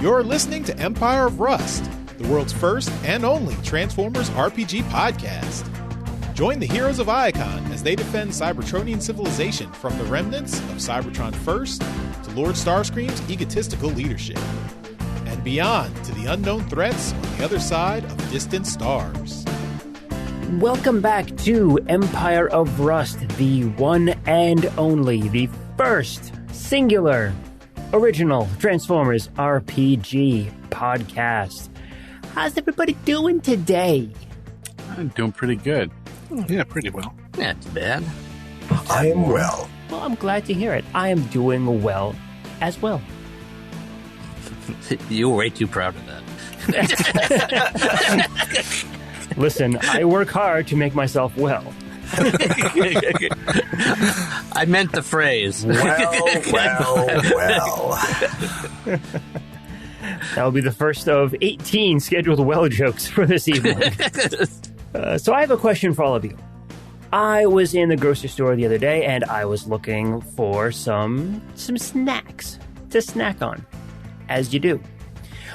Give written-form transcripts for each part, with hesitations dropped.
You're listening to Empire of Rust, the world's first and only Transformers RPG podcast. Join the heroes of Iacon as they defend Cybertronian civilization from the remnants of Cybertron First to Lord Starscream's egotistical leadership, and beyond to the unknown threats on the other side of distant stars. Welcome back to Empire of Rust, the one and only, the first singular original Transformers RPG podcast. How's everybody doing today? I'm doing pretty good. Yeah, pretty well. Not too bad. I am well. Well, I'm glad to hear it. I am doing well as well. You were way too proud of that. Listen, I work hard to make myself well. I meant the phrase. Well. That will be the first of 18 scheduled well jokes for this evening. So I have a question for all of you. I was in the grocery store the other day, and I was looking for some snacks to snack on, as you do.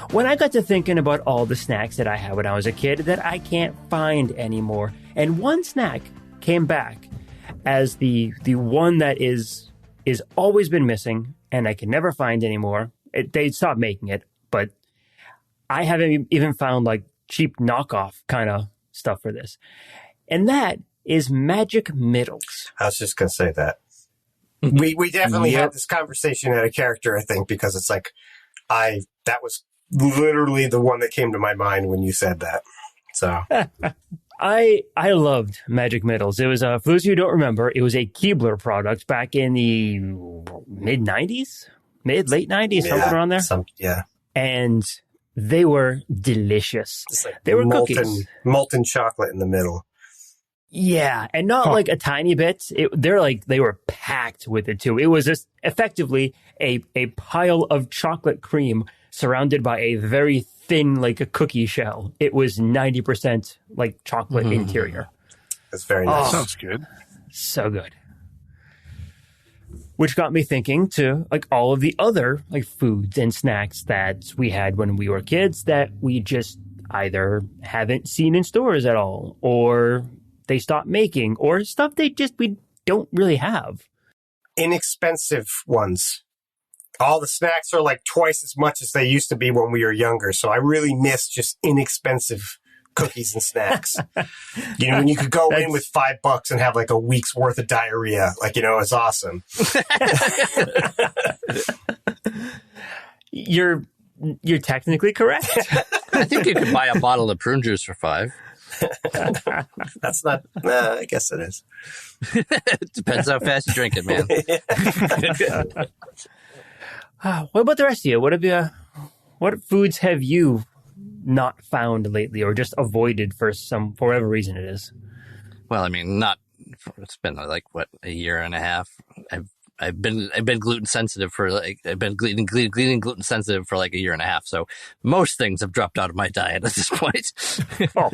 When I got to thinking about all the snacks that I had when I was a kid that I can't find anymore, and one snack came back as the one that is always been missing, and I can never find anymore. They stopped making it, but I haven't even found like cheap knockoff kind of stuff for this. And that is Magic Middles. I was just going to say that. We definitely had this conversation at a character, I think, because it's like, that was literally the one that came to my mind when you said that. So I loved Magic Middles. It was, for those of you who don't remember, it was a Keebler product back in the late 90s, something around there. Yeah. And they were delicious. Like they were cookies. Molten chocolate in the middle. Yeah, and not like a tiny bit. They were packed with it too. It was just effectively a pile of chocolate cream surrounded by a very thin, like a cookie shell. It was 90% like chocolate interior. That's very nice. Sounds good. So good. Which got me thinking to like all of the other like foods and snacks that we had when we were kids that we just either haven't seen in stores at all, or they stopped making, or stuff we don't really have. Inexpensive ones. All the snacks are like twice as much as they used to be when we were younger. So I really miss just inexpensive cookies and snacks. You know, when you could go in with $5 and have like a week's worth of diarrhea, it's awesome. You're technically correct. I think you could buy a bottle of prune juice for $5. That's not. I guess it is. Depends how fast you drink it, man. What about the rest of you? What foods have you not found lately, or just avoided for whatever reason it is? Well, I mean, it's been like a year and a half. I've been gluten sensitive I've been gluten sensitive for like a year and a half. So most things have dropped out of my diet at this point. Oh.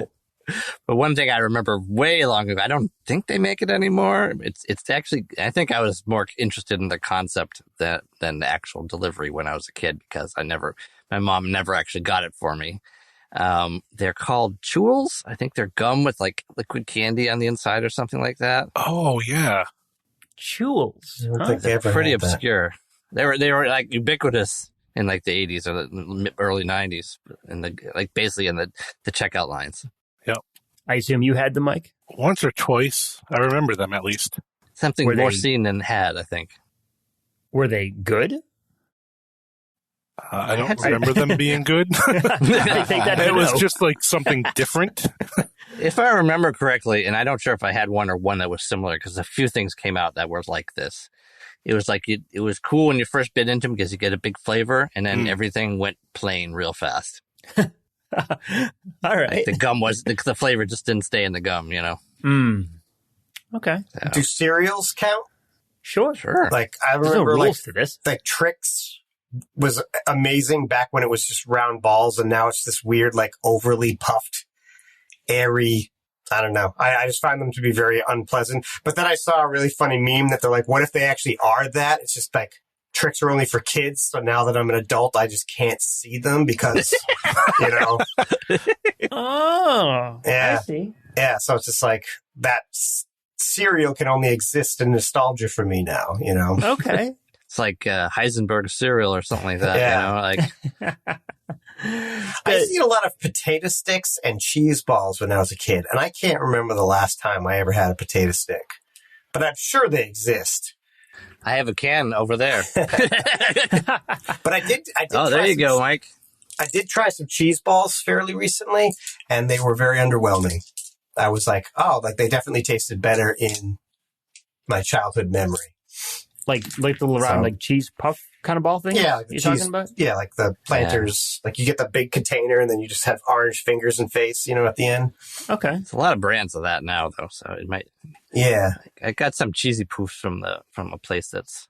But one thing I remember way long ago, I don't think they make it anymore. It's actually, I think I was more interested in the concept than the actual delivery when I was a kid, because my mom never actually got it for me. They're called Chewels. I think they're gum with like liquid candy on the inside or something like that. Oh, yeah. Chewels. I don't think they ever Pretty had that. obscure. They were like ubiquitous in like the 80s or the early 90s, and basically in the checkout lines. I assume you had them, Mike? Once or twice. I remember them at least. Something more seen than had, I think. Were they good? I don't remember them being good. I think that's it was just like something different. If I remember correctly, and I'm not sure if I had one or one that was similar, because a few things came out that were like this. It was like it was cool when you first bit into them because you get a big flavor, and then everything went plain real fast. All right. Like the gum the flavor just didn't stay in the gum, Okay. So. Do cereals count? Sure. Like I There's no remember, rules to this. like Trix was amazing back when it was just round balls, and now it's this weird, like overly puffed, airy. I don't know. I just find them to be very unpleasant. But then I saw a really funny meme that they're like, what if they actually are that? It's just like tricks are only for kids. So now that I'm an adult, I just can't see them because, you know. Oh, Yeah. I see. Yeah. So it's just like that cereal can only exist in nostalgia for me now, you know. Okay. It's like Heisenberg cereal or something like that. Yeah. You know, like I used to eat a lot of potato sticks and cheese balls when I was a kid, and I can't remember the last time I ever had a potato stick. But I'm sure they exist. I have a can over there. But I did. Oh, there you go, Mike. I did try some cheese balls fairly recently, and they were very underwhelming. I was like, oh, like they definitely tasted better in my childhood memory. Like the round like cheese puff kind of ball thing? Yeah, like the you're cheese, talking about? yeah, like the Planters. Like you get the big container, and then you just have orange fingers and face, you know, at the end. Okay. There's a lot of brands of that now, though, so it might. Yeah, I got some cheesy poofs from a place that's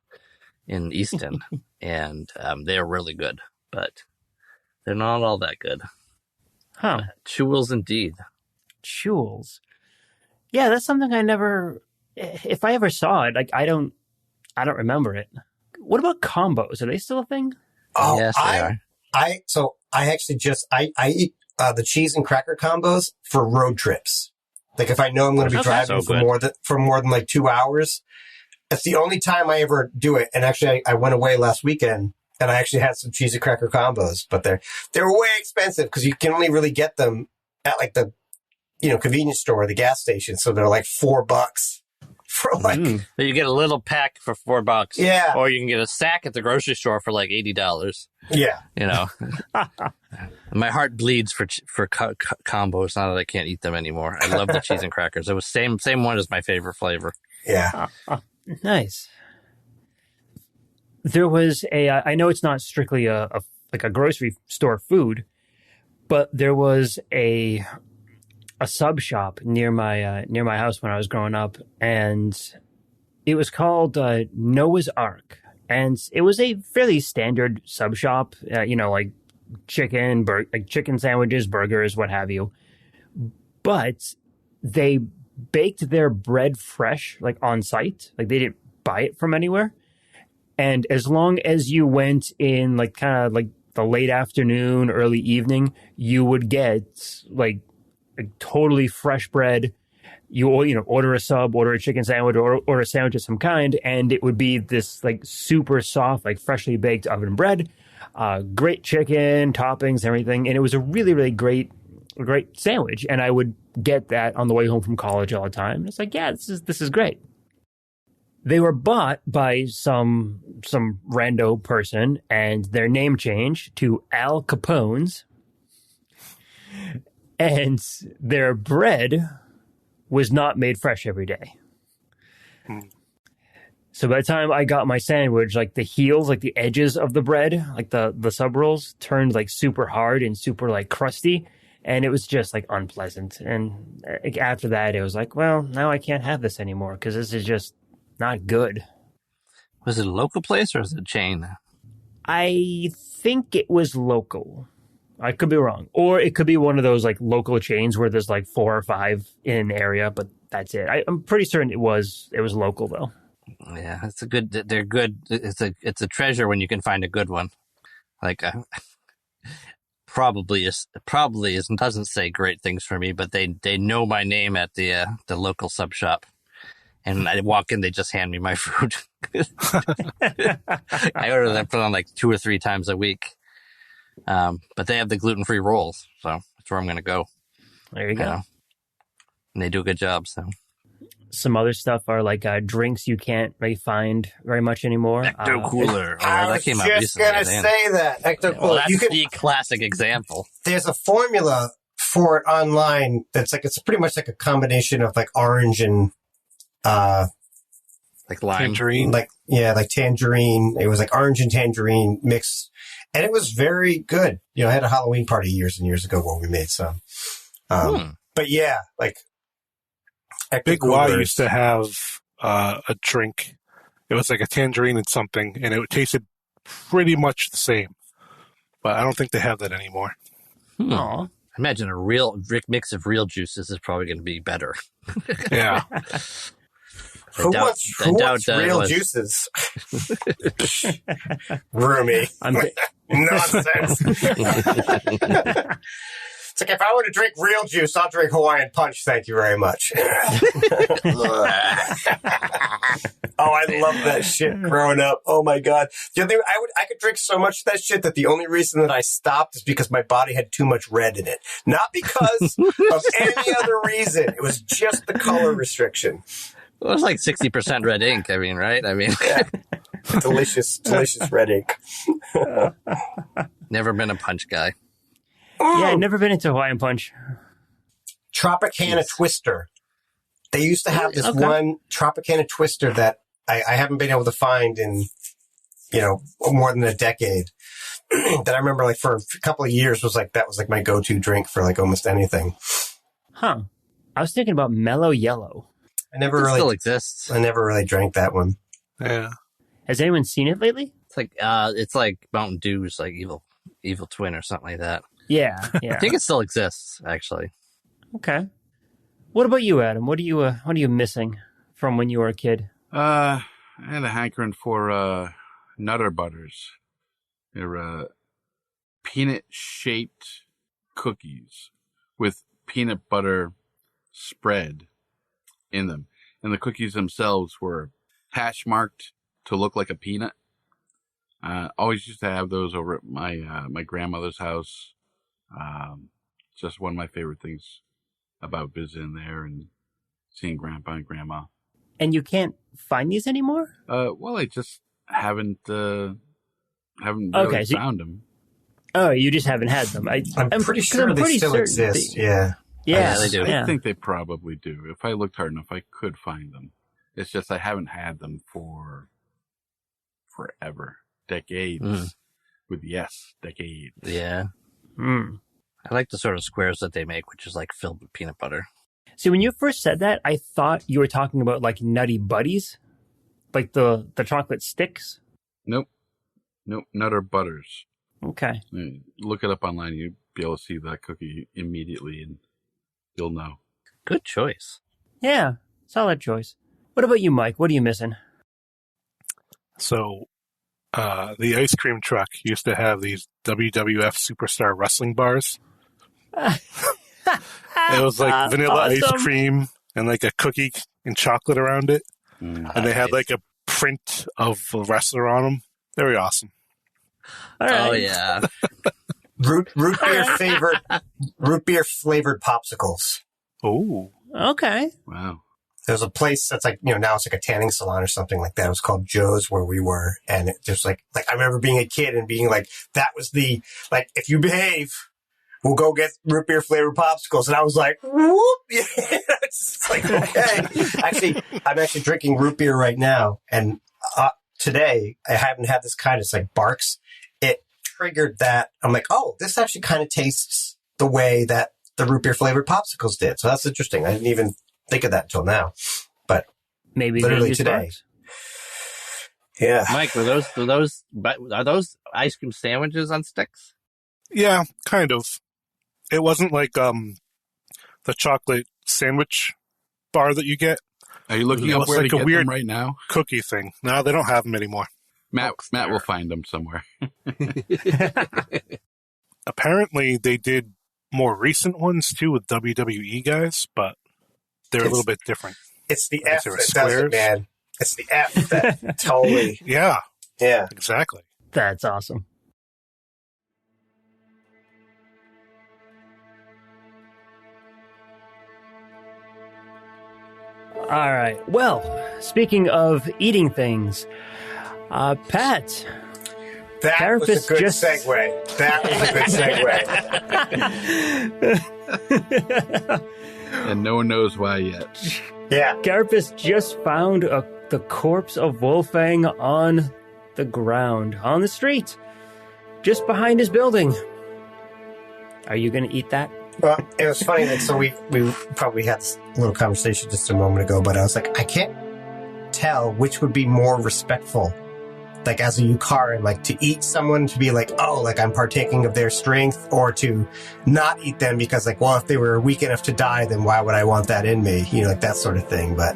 in Easton, and they're really good, but they're not all that good. Huh. Chewels indeed. Chewels. Yeah, that's something I never. If I ever saw it, like I don't remember it. What about combos? Are they still a thing? Oh, yes, they are. I actually I eat the cheese and cracker combos for road trips. Like if I know I'm going to be driving for more than like 2 hours, that's the only time I ever do it. And actually, I went away last weekend and I actually had some cheese and cracker combos, but they're way expensive because you can only really get them at like the convenience store or the gas station. So they're like $4 for like. But you get a little pack for $4. Yeah. Or you can get a sack at the grocery store for like $80. Yeah. You know. My heart bleeds for combos now that I can't eat them anymore. I love the cheese and crackers. It was same one as my favorite flavor. Yeah. Nice. There was I know it's not strictly a grocery store food, but there was a sub shop near my house when I was growing up, and it was called Noah's Ark, and it was a fairly standard sub shop, like chicken sandwiches, burgers, what have you. But they baked their bread fresh, like on site, like they didn't buy it from anywhere. And as long as you went in like kind of like the late afternoon, early evening, you would get like totally fresh bread. You order a sub, order a chicken sandwich, or a sandwich of some kind, and it would be this like super soft, like freshly baked oven bread, great chicken, toppings, everything, and it was a really, really great sandwich. And I would get that on the way home from college all the time. And it's like, yeah, this is great. They were bought by some rando person, and their name changed to Al Capone's, and their bread was not made fresh every day. So by the time I got my sandwich, like the heels, like the edges of the bread, like the sub rolls turned like super hard and super like crusty. And it was just like unpleasant. And after that, it was like, well, now I can't have this anymore because this is just not good. Was it a local place or was it a chain? I think it was local. I could be wrong. Or it could be one of those like local chains where there's like 4 or 5 in an area, but that's it. I'm pretty certain it was local though. Yeah, they're good. It's a treasure when you can find a good one. Like probably doesn't say great things for me, but they know my name at the local sub shop. And I walk in, they just hand me my food. I order them for them like 2 or 3 times a week. But they have the gluten-free rolls, so that's where I'm going to go. There you go. And they do a good job, so. Some other stuff are like drinks you can't really find very much anymore. Ecto Cooler. I was just going to say that. Ecto Cooler. Well, that's the classic example. There's a formula for it online that's like, it's pretty much like a combination of like orange and like lime. Tangerine. Like tangerine. It was like orange and tangerine mix. And it was very good. I had a Halloween party years and years ago when we made some. But yeah, like Big Y used to have a drink. It was like a tangerine and something, and it tasted pretty much the same. But I don't think they have that anymore. Aw. I imagine a real mix of real juices is probably going to be better. Yeah. Who wants real juices? Roomy. Nonsense. It's like, if I were to drink real juice, I'll drink Hawaiian Punch. Thank you very much. Oh, I love that shit growing up. Oh my God. The other thing, I could drink so much of that shit that the only reason that I stopped is because my body had too much red in it. Not because of any other reason. It was just the color restriction. Well, it was like 60% red ink. I mean, right? I mean, yeah. Delicious red ink. Never been a punch guy. Yeah, I've never been into Hawaiian Punch. Tropicana Twister. They used to have this one Tropicana Twister that I haven't been able to find in, more than a decade. That I remember, like, for a couple of years that was my go-to drink for like almost anything. Huh. I was thinking about Mellow Yellow. It still exists. I never really drank that one. Yeah. Has anyone seen it lately? It's like Mountain Dew's like evil twin or something like that. Yeah. I think it still exists, actually. Okay. What about you, Adam? What are you missing from when you were a kid? I had a hankering for Nutter Butters. They're peanut-shaped cookies with peanut butter spread in them. And the cookies themselves were hash marked to look like a peanut. Always used to have those over at my grandmother's house. Just one of my favorite things about visiting there and seeing Grandpa and Grandma. And you can't find these anymore? Well, I just haven't really found them. Oh, you just haven't had them. I'm pretty sure they still exist. Yeah. Yeah, they do. I think they probably do. If I looked hard enough, I could find them. It's just I haven't had them for forever. Decades. Decades. Yeah. I like the sort of squares that they make, which is like filled with peanut butter. See, when you first said that, I thought you were talking about like Nutty Buddies, like the chocolate sticks. Nope. Nutter Butters. Okay. Look it up online. You'll be able to see that cookie immediately, and you'll know. Good choice. Yeah, solid choice. What about you, Mike? What are you missing? So, the ice cream truck used to have these WWF Superstar Wrestling bars. It was like vanilla ice cream and like a cookie and chocolate around it. And they had like a print of a wrestler on them. Very awesome. All right. Oh, yeah. root beer flavored popsicles. Oh. Okay. Wow. There's a place that's like, now it's like a tanning salon or something like that. It was called Joe's where we were. And it just like I remember being a kid and being like, that was if you behave, we'll go get root beer flavored popsicles. And I was like, whoop. Yeah. It's just like, okay. I'm actually drinking root beer right now. And today I haven't had this kind. It's like Barks. It triggered that. I'm like, oh, this actually kind of tastes the way that the root beer flavored popsicles did. So that's interesting. I didn't even think of that until now, but maybe literally today. Sparks. Yeah, Mike, are those ice cream sandwiches on sticks? Yeah, kind of. It wasn't like the chocolate sandwich bar that you get. Are you looking up where like to a get weird them right now? Cookie thing. No, they don't have them anymore. Matt will find them somewhere. Apparently, they did more recent ones too with WWE guys, but they're a little bit different. It's the F that does it, man. It's the F that totally. Yeah. Yeah. Exactly. That's awesome. All right. Well, speaking of eating things, Pat. That was a good segue. That was a good segue. And no one knows why yet. Yeah. Carapace just found the corpse of Wolfang on the ground, on the street, just behind his building. Are you going to eat that? Well, it was funny that so we probably had this little conversation just a moment ago, but I was like, I can't tell which would be more respectful. Like as a Yukaran, like to eat someone to be like, oh, like I'm partaking of their strength, or to not eat them because like, well, if they were weak enough to die, then why would I want that in me? Like that sort of thing. But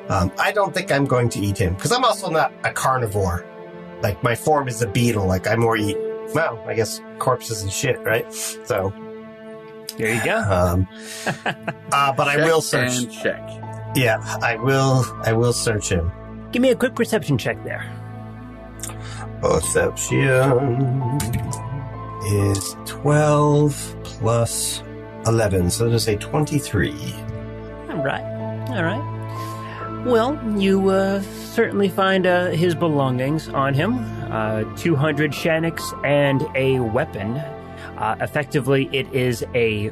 I don't think I'm going to eat him, because I'm also not a carnivore. Like, my form is a beetle. Like, I more eat, well, I guess corpses and shit, right? So... There you go. But I will search. And check. Yeah, I will search him. Give me a quick perception check there. Perception is 12 plus 11, so there's a 23. All right. Well, you certainly find his belongings on him. 200 shaniks and a weapon. Effectively, it is a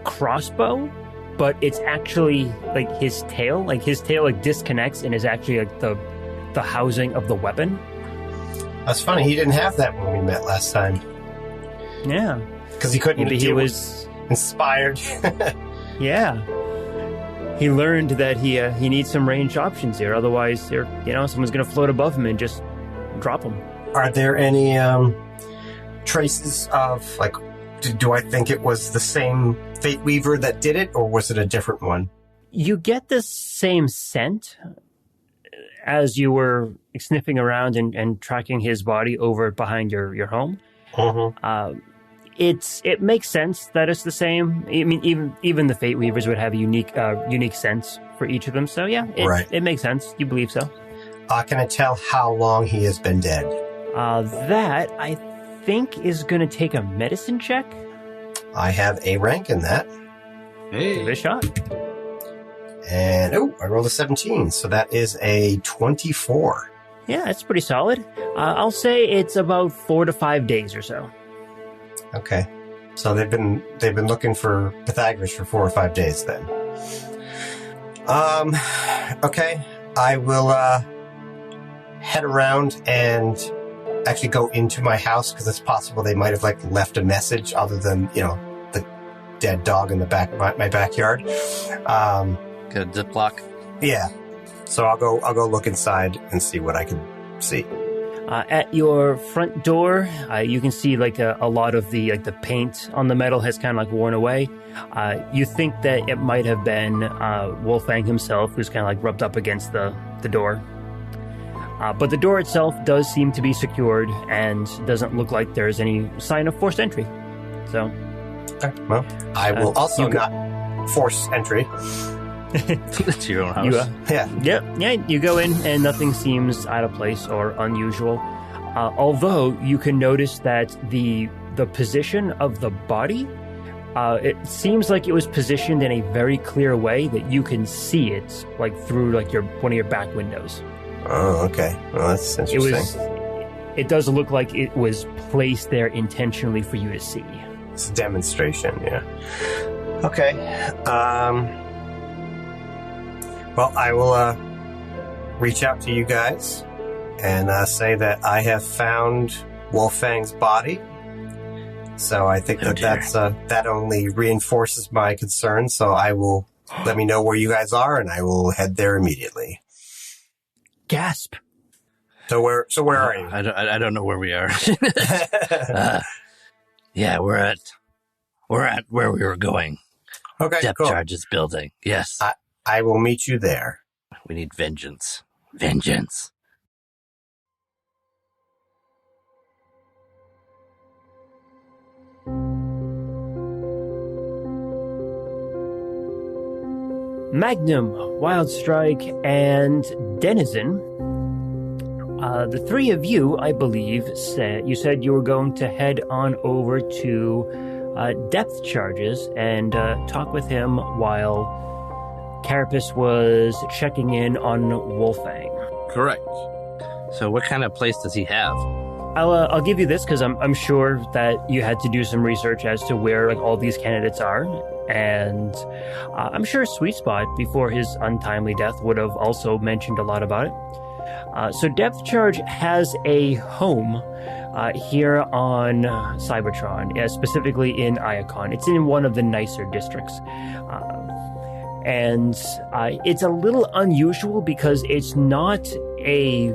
crossbow, but it's actually like his tail. Like his tail like disconnects and is actually like the housing of the weapon. That's funny. He didn't have that when we met last time. Yeah, because he couldn't. Maybe he was inspired. Yeah, he learned that he needs some ranged options here. Otherwise, someone's going to float above him and just drop him. Are there any traces of, like, do I think it was the same Fate Weaver that did it, or was it a different one? You get the same scent as you were sniffing around and tracking his body over behind your home. Mm-hmm. It makes sense that it's the same. I mean, even the Fate Weavers would have a unique sense for each of them. So yeah, it makes sense. You believe so? Can I tell how long he has been dead? That I think is going to take a medicine check. I have a rank in that. Hey. Give it a shot. And I rolled a 17, so that is a 24. Yeah, that's pretty solid. I'll say it's about 4 to 5 days or so. Okay, so they've been looking for Pythagoras for 4 or 5 days then. Okay, I will head around and actually go into my house, because it's possible they might have left a message other than the dead dog in the back of my backyard. Get a Ziploc. Yeah, so I'll go look inside and see what I can see. At your front door, you can see a lot of the paint on the metal has kind of worn away. You think that it might have been Wolfang himself, who's kind of rubbed up against the door. But the door itself does seem to be secured and doesn't look like there's any sign of forced entry. So, okay, well, I will also not force entry. To your own house. You go in and nothing seems out of place or unusual. Although you can notice that the position of the body, it seems like it was positioned in a very clear way that you can see it through one of your back windows. Oh, okay. Well, that's interesting. It does look like it was placed there intentionally for you to see. It's a demonstration, yeah. Okay. Well, I will reach out to you guys and say that I have found Wolfang's body. So I think that only reinforces my concern. So I will let me know where you guys are, and I will head there immediately. Gasp! So where are you? I don't know where we are. Yeah, we're at where we were going. Okay, Depth cool. charges building. Yes. I will meet you there. We need vengeance. Vengeance. Magnum, Wildstrike, and Denizen. The three of you, I believe, said you were going to head on over to Depth Charges and talk with him while Carapace was checking in on Wolfang. Correct. So what kind of place does he have? I'll give you this because I'm sure that you had to do some research as to where all these candidates are, and I'm sure Sweet Spot before his untimely death would have also mentioned a lot about it. So Depth Charge has a home here on Cybertron, specifically in Iacon. It's in one of the nicer districts. And it's a little unusual because it's not a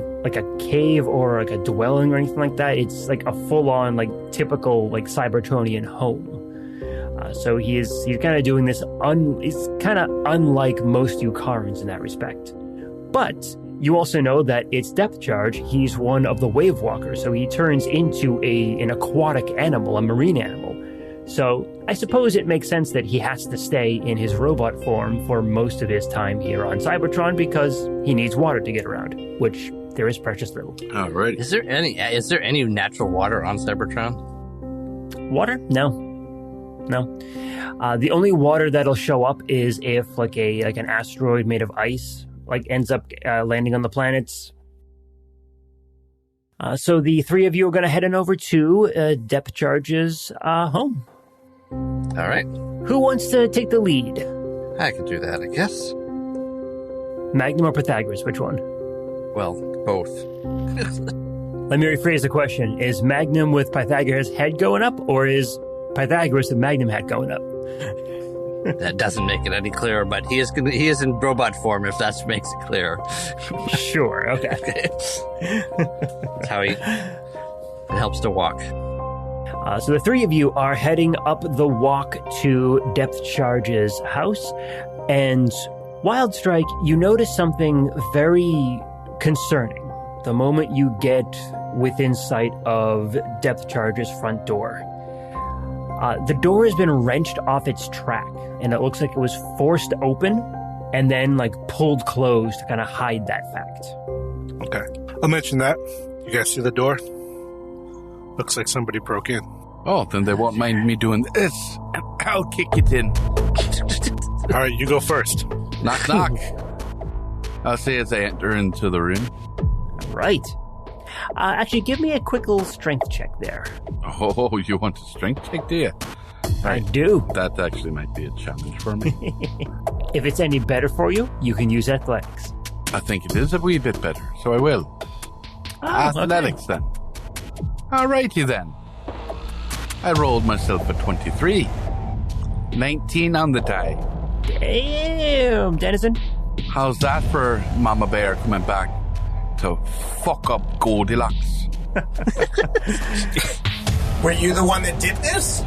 cave or a dwelling or anything like that. It's a full-on typical Cybertronian home. So he's kind of doing this. He's kind of unlike most Yukarans in that respect. But you also know that it's depth charge. He's one of the wave walkers, so he turns into an aquatic animal, a marine animal. So I suppose it makes sense that he has to stay in his robot form for most of his time here on Cybertron because he needs water to get around, which there is precious little. All right. Is there any natural water on Cybertron? Water? No. The only water that'll show up is if an asteroid made of ice ends up landing on the planets. So the three of you are going to head on over to Depth Charge's home. All right. Who wants to take the lead? I can do that, I guess. Magnum or Pythagoras? Which one? Well, both. Let me rephrase the question. Is Magnum with Pythagoras' head going up, or is Pythagoras with Magnum head going up? That doesn't make it any clearer, but he is in robot form, if that makes it clearer. Sure, okay. That's how it helps to walk. So the three of you are heading up the walk to Depth Charge's house, and Wildstrike, you notice something very concerning the moment you get within sight of Depth Charge's front door. The door has been wrenched off its track, and it looks like it was forced open and then pulled closed to kind of hide that fact. Okay. I'll mention that. You guys see the door? Looks like somebody broke in. Oh, then they won't mind me doing this. I'll kick it in. All right, you go first. Knock, knock. I'll say as I enter into the room. Right. Actually, give me a quick little strength check there. Oh, you want a strength check, do you? I do. That actually might be a challenge for me. If it's any better for you, you can use athletics. I think it is a wee bit better, so I will. Athletics, then. Alrighty, then. I rolled myself a 23. 19 on the die. Damn, Denizen. How's that for Mama Bear coming back to fuck up Goldilocks? Were you the one that did this?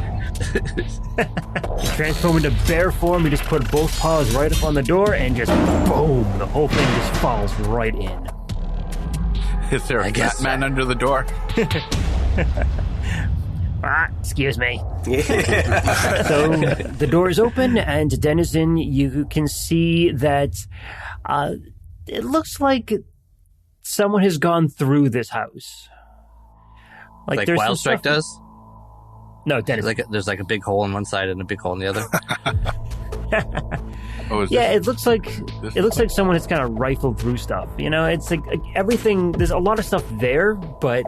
You transform into bear form, you just put both paws right up on the door, and just boom, the whole thing just falls right in. Is there a fat man under the door? Excuse me. So the door is open, and Denizen, you can see that it looks like someone has gone through this house. Like Wildstrike does? No, Denizen. There's a big hole on one side and a big hole on the other. It looks like someone has kind of rifled through stuff. It's like everything. There's a lot of stuff there, but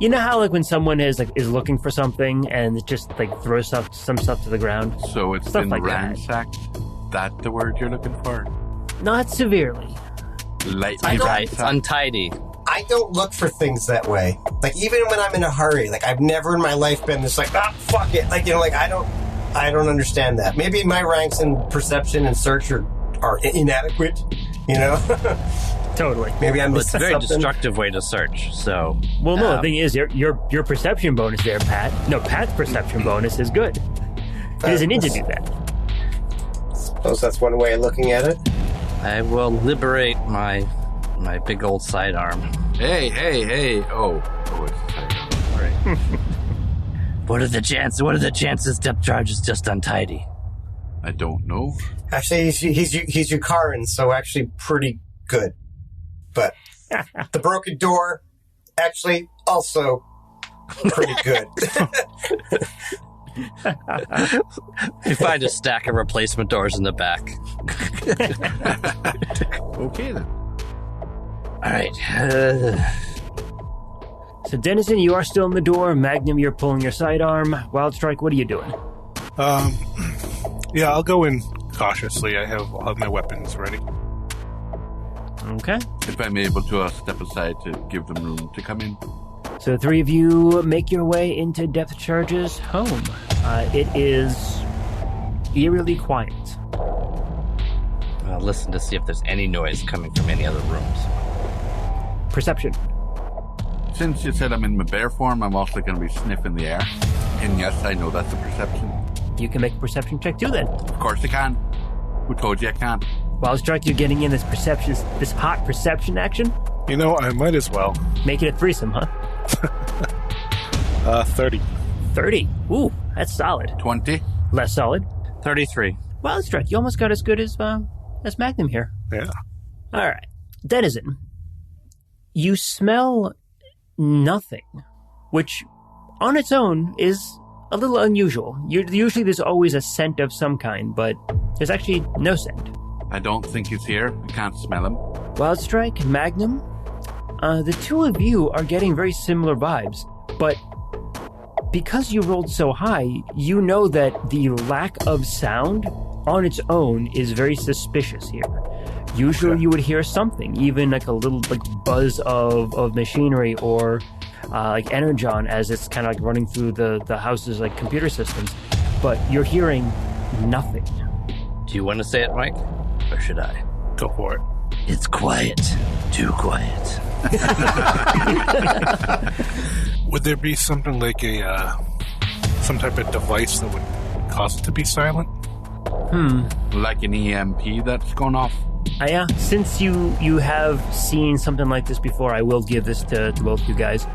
you know how when someone is looking for something and it just throws some stuff to the ground. So it's stuff been ransacked. That the word you're looking for? Not severely. Lightly right. It's untidy. I don't look for things that way. Even when I'm in a hurry, I've never in my life been this fuck it. I don't understand that. Maybe my ranks in perception and search are inadequate, Totally. Maybe I'm missing It's a very something. destructive way to search, so... Well, no, the thing is, your perception bonus there, Pat. No, Pat's perception bonus is good. He doesn't need to do that. Suppose that's one way of looking at it. I will liberate my big old sidearm. Hey. Oh, it's a sidearm. All right. What are the chances Depth Charge is just untidy? I don't know. Actually, he's Yukaran, so actually pretty good. But the broken door, actually, also pretty good. You find a stack of replacement doors in the back. Okay, then. All right. So, Denizen, you are still in the door. Magnum, you're pulling your sidearm. Wildstrike, what are you doing? Yeah, I'll go in cautiously. I'll have my weapons ready. Okay. If I'm able to step aside to give them room to come in. So the three of you make your way into Depth Charge's home. It is eerily quiet. I'll listen to see if there's any noise coming from any other rooms. Perception. Since you said I'm in my bear form, I'm also going to be sniffing the air. And yes, I know that's a perception. you can make a perception check too then. Of course I can. Who told you I can't? Wildstrike, you're getting in this hot perception action? You know, I might as well. Make it a threesome, huh? 30. 30. Ooh, that's solid. 20. Less solid. 33. Wildstrike, you almost got as good as Magnum here. Yeah. All right. Denizen, you smell nothing, which on its own is a little unusual. Usually there's always a scent of some kind, but there's actually no scent. I don't think he's here. I can't smell him. Wildstrike, Magnum, the two of you are getting very similar vibes, but because you rolled so high, you know that the lack of sound on its own is very suspicious here. Usually you would hear something, even like a little like buzz of machinery or like energon as it's kind of like running through the house's like computer systems, but you're hearing nothing. Do you want to say it, Mike? Or should I? Go for it. It's quiet. Too quiet. Would there be something like some type of device that would cause it to be silent? Like an EMP that's gone off? Yeah, since you have seen something like this before, I will give this to both you guys.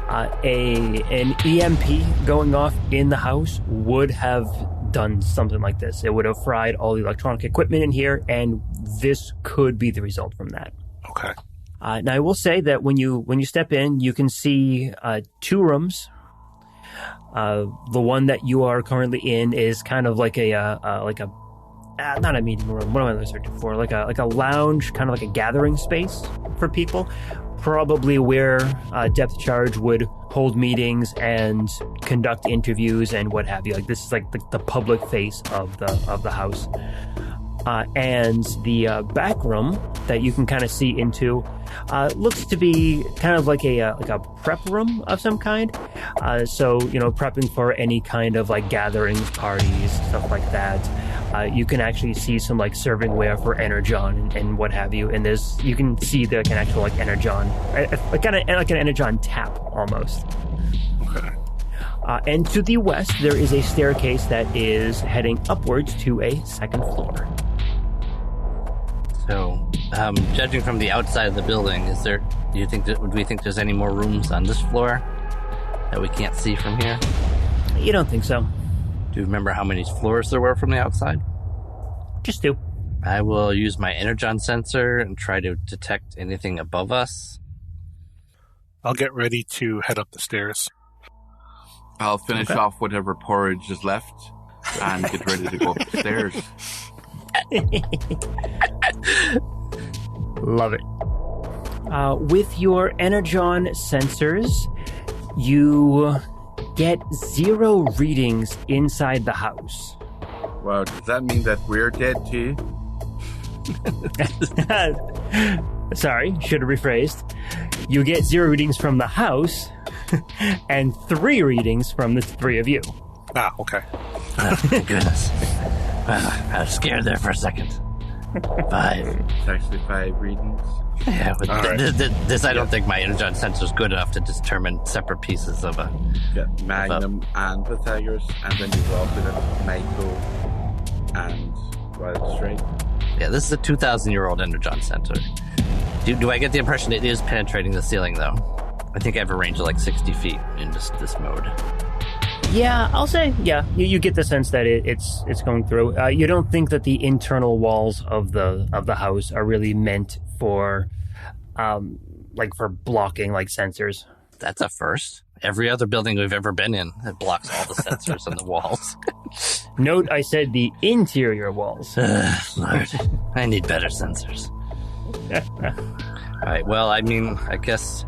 An EMP going off in the house would have done something like this. It would have fried all the electronic equipment in here, and this could be the result from that. Okay. Now, I will say that when you step in, you can see 2 rooms. The one that you are currently in is kind of like not a meeting room. What am I searching for? Like a lounge, kind of like a gathering space for people. Probably where Depth Charge would hold meetings and conduct interviews and what have you. Like this is like the public face of the house. And the back room that you can kind of see into looks to be kind of like a prep room of some kind. So prepping for any kind of like gatherings, parties, stuff like that. You can actually see some like servingware for energon and what have you. And you can see like an actual like energon, kind of like an energon tap almost. Okay. And to the west, there is a staircase that is heading upwards to a second floor. So, judging from the outside of the building, would we think there's any more rooms on this floor that we can't see from here? You don't think so? Do you remember how many floors there were from the outside? Just 2. I will use my energon sensor and try to detect anything above us. I'll get ready to head up the stairs. I'll finish off whatever porridge is left and get ready to go up the stairs. Love it. With your energon sensors, you get 0 readings inside the house. Wow, does that mean that we're dead too? Sorry, should have rephrased. You get 0 readings from the house and 3 readings from the 3 of you. Ah, okay. Thank goodness. I was scared there for a second. 5. It's actually 5 readings. Yeah, but All right. this I don't think my energon sensor is good enough to determine separate pieces of a... Got Magnum and Pythagoras, and then you've also got Michael and Wildstrike. Yeah, this is a 2,000-year-old energon sensor. Do I get the impression it is penetrating the ceiling, though? I think I have a range of like 60 feet in this mode. Yeah, I'll say, yeah. You get the sense that it's going through. You don't think that the internal walls of the house are really meant for, for blocking like sensors. That's a first. Every other building we've ever been in, it blocks all the sensors on the walls. Note, I said the interior walls. Lord, I need better sensors. All right. Well, I mean, I guess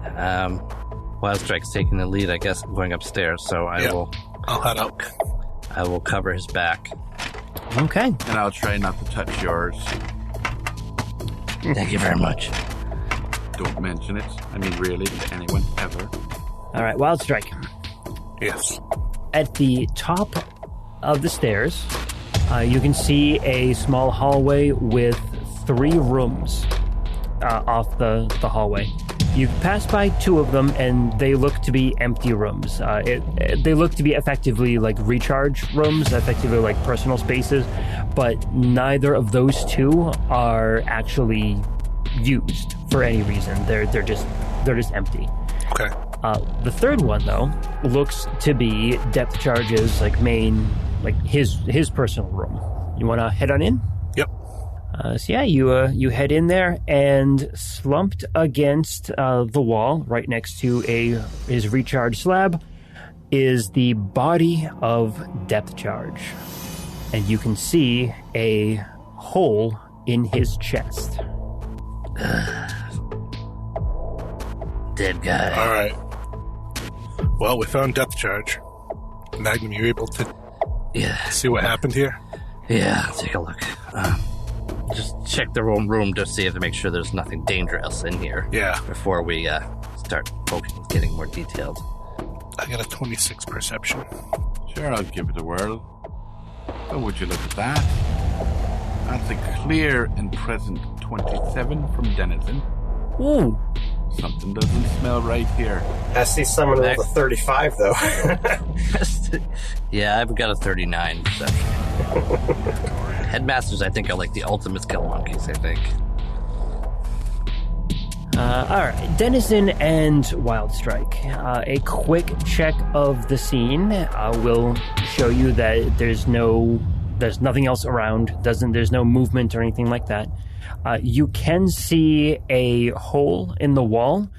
Wildstrike's taking the lead. I guess going upstairs. So I'll head up. I will cover his back. Okay. And I'll try not to touch yours. Thank you very much. Don't mention it. I mean, really, to anyone, ever. All right, Wildstrike. Yes. At the top of the stairs, you can see a small hallway with 3 rooms off the hallway. You pass by 2 of them, and they look to be empty rooms. They look to be effectively like recharge rooms, effectively like personal spaces, but neither of those 2 are actually used for any reason. They're just empty. Okay. The third one, though, looks to be Depth Charge's main, his personal room. You want to head on in? Yep. You head in there, and slumped against the wall, right next to his recharge slab, is the body of Depth Charge, and you can see a hole in his chest. Dead guy. All right. Well, we found Depth Charge. Magnum, you able to see what happened here? Yeah, I'll take a look. Just check the room to see if to make sure there's nothing dangerous in here. Yeah. Before we start getting more detailed. I got a 26 perception. Sure, I'll give it a whirl. Oh, would you look at that? That's a clear and present 27 from Denizen. Ooh. Something doesn't smell right here. I see someone with a 35, though. Yeah, I've got a 39 perception. Headmasters, I think, are like the ultimate skill monkeys, I think. Alright, Denizen and Wildstrike. A quick check of the scene will show you that there's nothing else around. There's no movement or anything like that. You can see a hole in the wall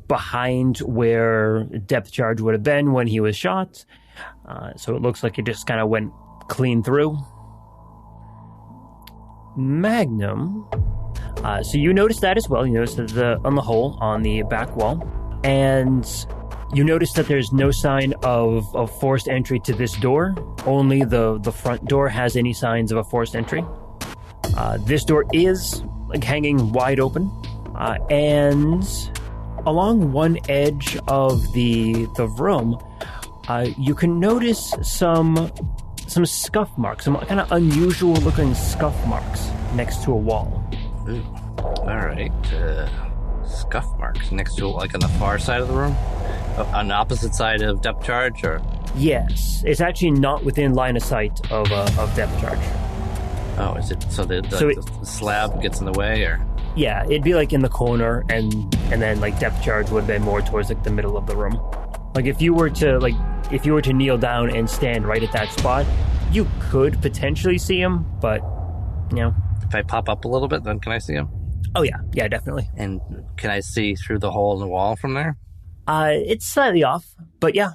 behind where Depth Charge would have been when he was shot. So it looks like it just kind of went clean through. Magnum. So you notice that as well. You notice that on the hole on the back wall. And you notice that there's no sign of forced entry to this door. Only the front door has any signs of a forced entry. This door is hanging wide open, and along one edge of the room, you can notice some scuff marks, some kind of unusual looking scuff marks next to a wall. Ooh. All right, scuff marks next to on the far side of the room, on the opposite side of Depth Charge, or yes, it's actually not within line of sight of Depth Charge. Oh, is it? So the slab gets in the way, or? Yeah, it'd be in the corner, and then Depth Charge would have been more towards the middle of the room. If you were to kneel down and stand right at that spot, you could potentially see him, but If I pop up a little bit, then can I see him? Oh yeah, definitely. And can I see through the hole in the wall from there? It's slightly off, but yeah,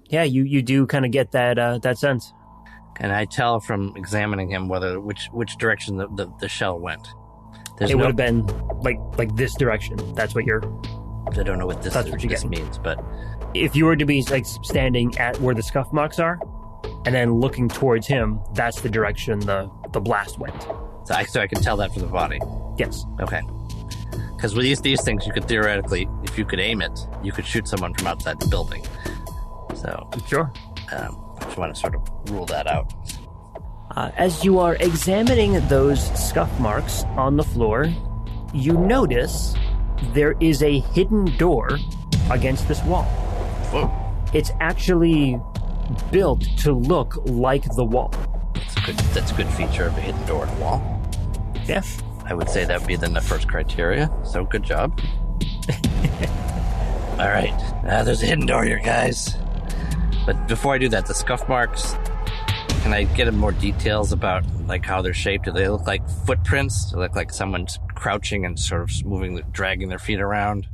you do kind of get that sense. Can I tell from examining him which direction the shell went? It would have been like this direction. That's what you're. I don't know what this means, but if you were to be standing at where the scuff marks are, and then looking towards him, that's the direction the blast went. So I can tell that from the body. Yes. Okay. Because with these things, you could theoretically, if you could aim it, you could shoot someone from outside the building. So sure. I just want to sort of rule that out. As you are examining those scuff marks on the floor, you notice there is a hidden door against this wall. Whoa. It's actually built to look like the wall. That's a good feature of a hidden door in a wall. Yeah. I would say that would be then the first criteria. So good job. All right. There's a hidden door here, guys. But before I do that, the scuff marks, can I get more details about how they're shaped? Do they look like footprints? Do they look like someone's crouching and sort of moving, dragging their feet around?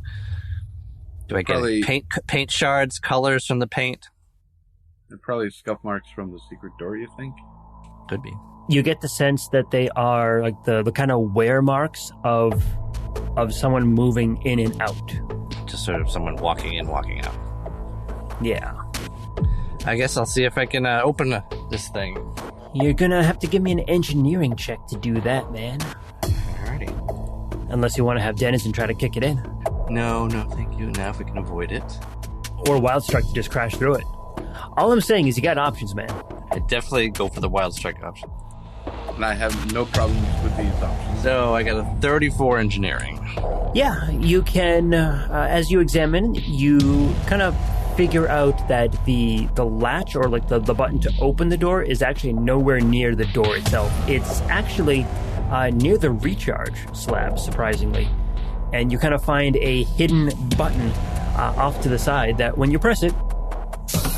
Do I get paint shards, colors from the paint? They're probably scuff marks from the secret door, you think? Could be. You get the sense that they are the kind of wear marks of someone moving in and out. Just sort of someone walking in, walking out. Yeah. I guess I'll see if I can open this thing. You're gonna have to give me an engineering check to do that, man. Alrighty. Unless you want to have Denizen try to kick it in. No, thank you. Now if we can avoid it. Or Wildstrike to just crash through it. All I'm saying is you got options, man. I'd definitely go for the Wildstrike option. And I have no problems with these options. So I got a 34 engineering. Yeah, you can, as you examine, you kind of figure out that the latch or like the button to open the door is actually nowhere near the door itself. It's actually near the recharge slab, surprisingly. And you kind of find a hidden button off to the side that when you press it,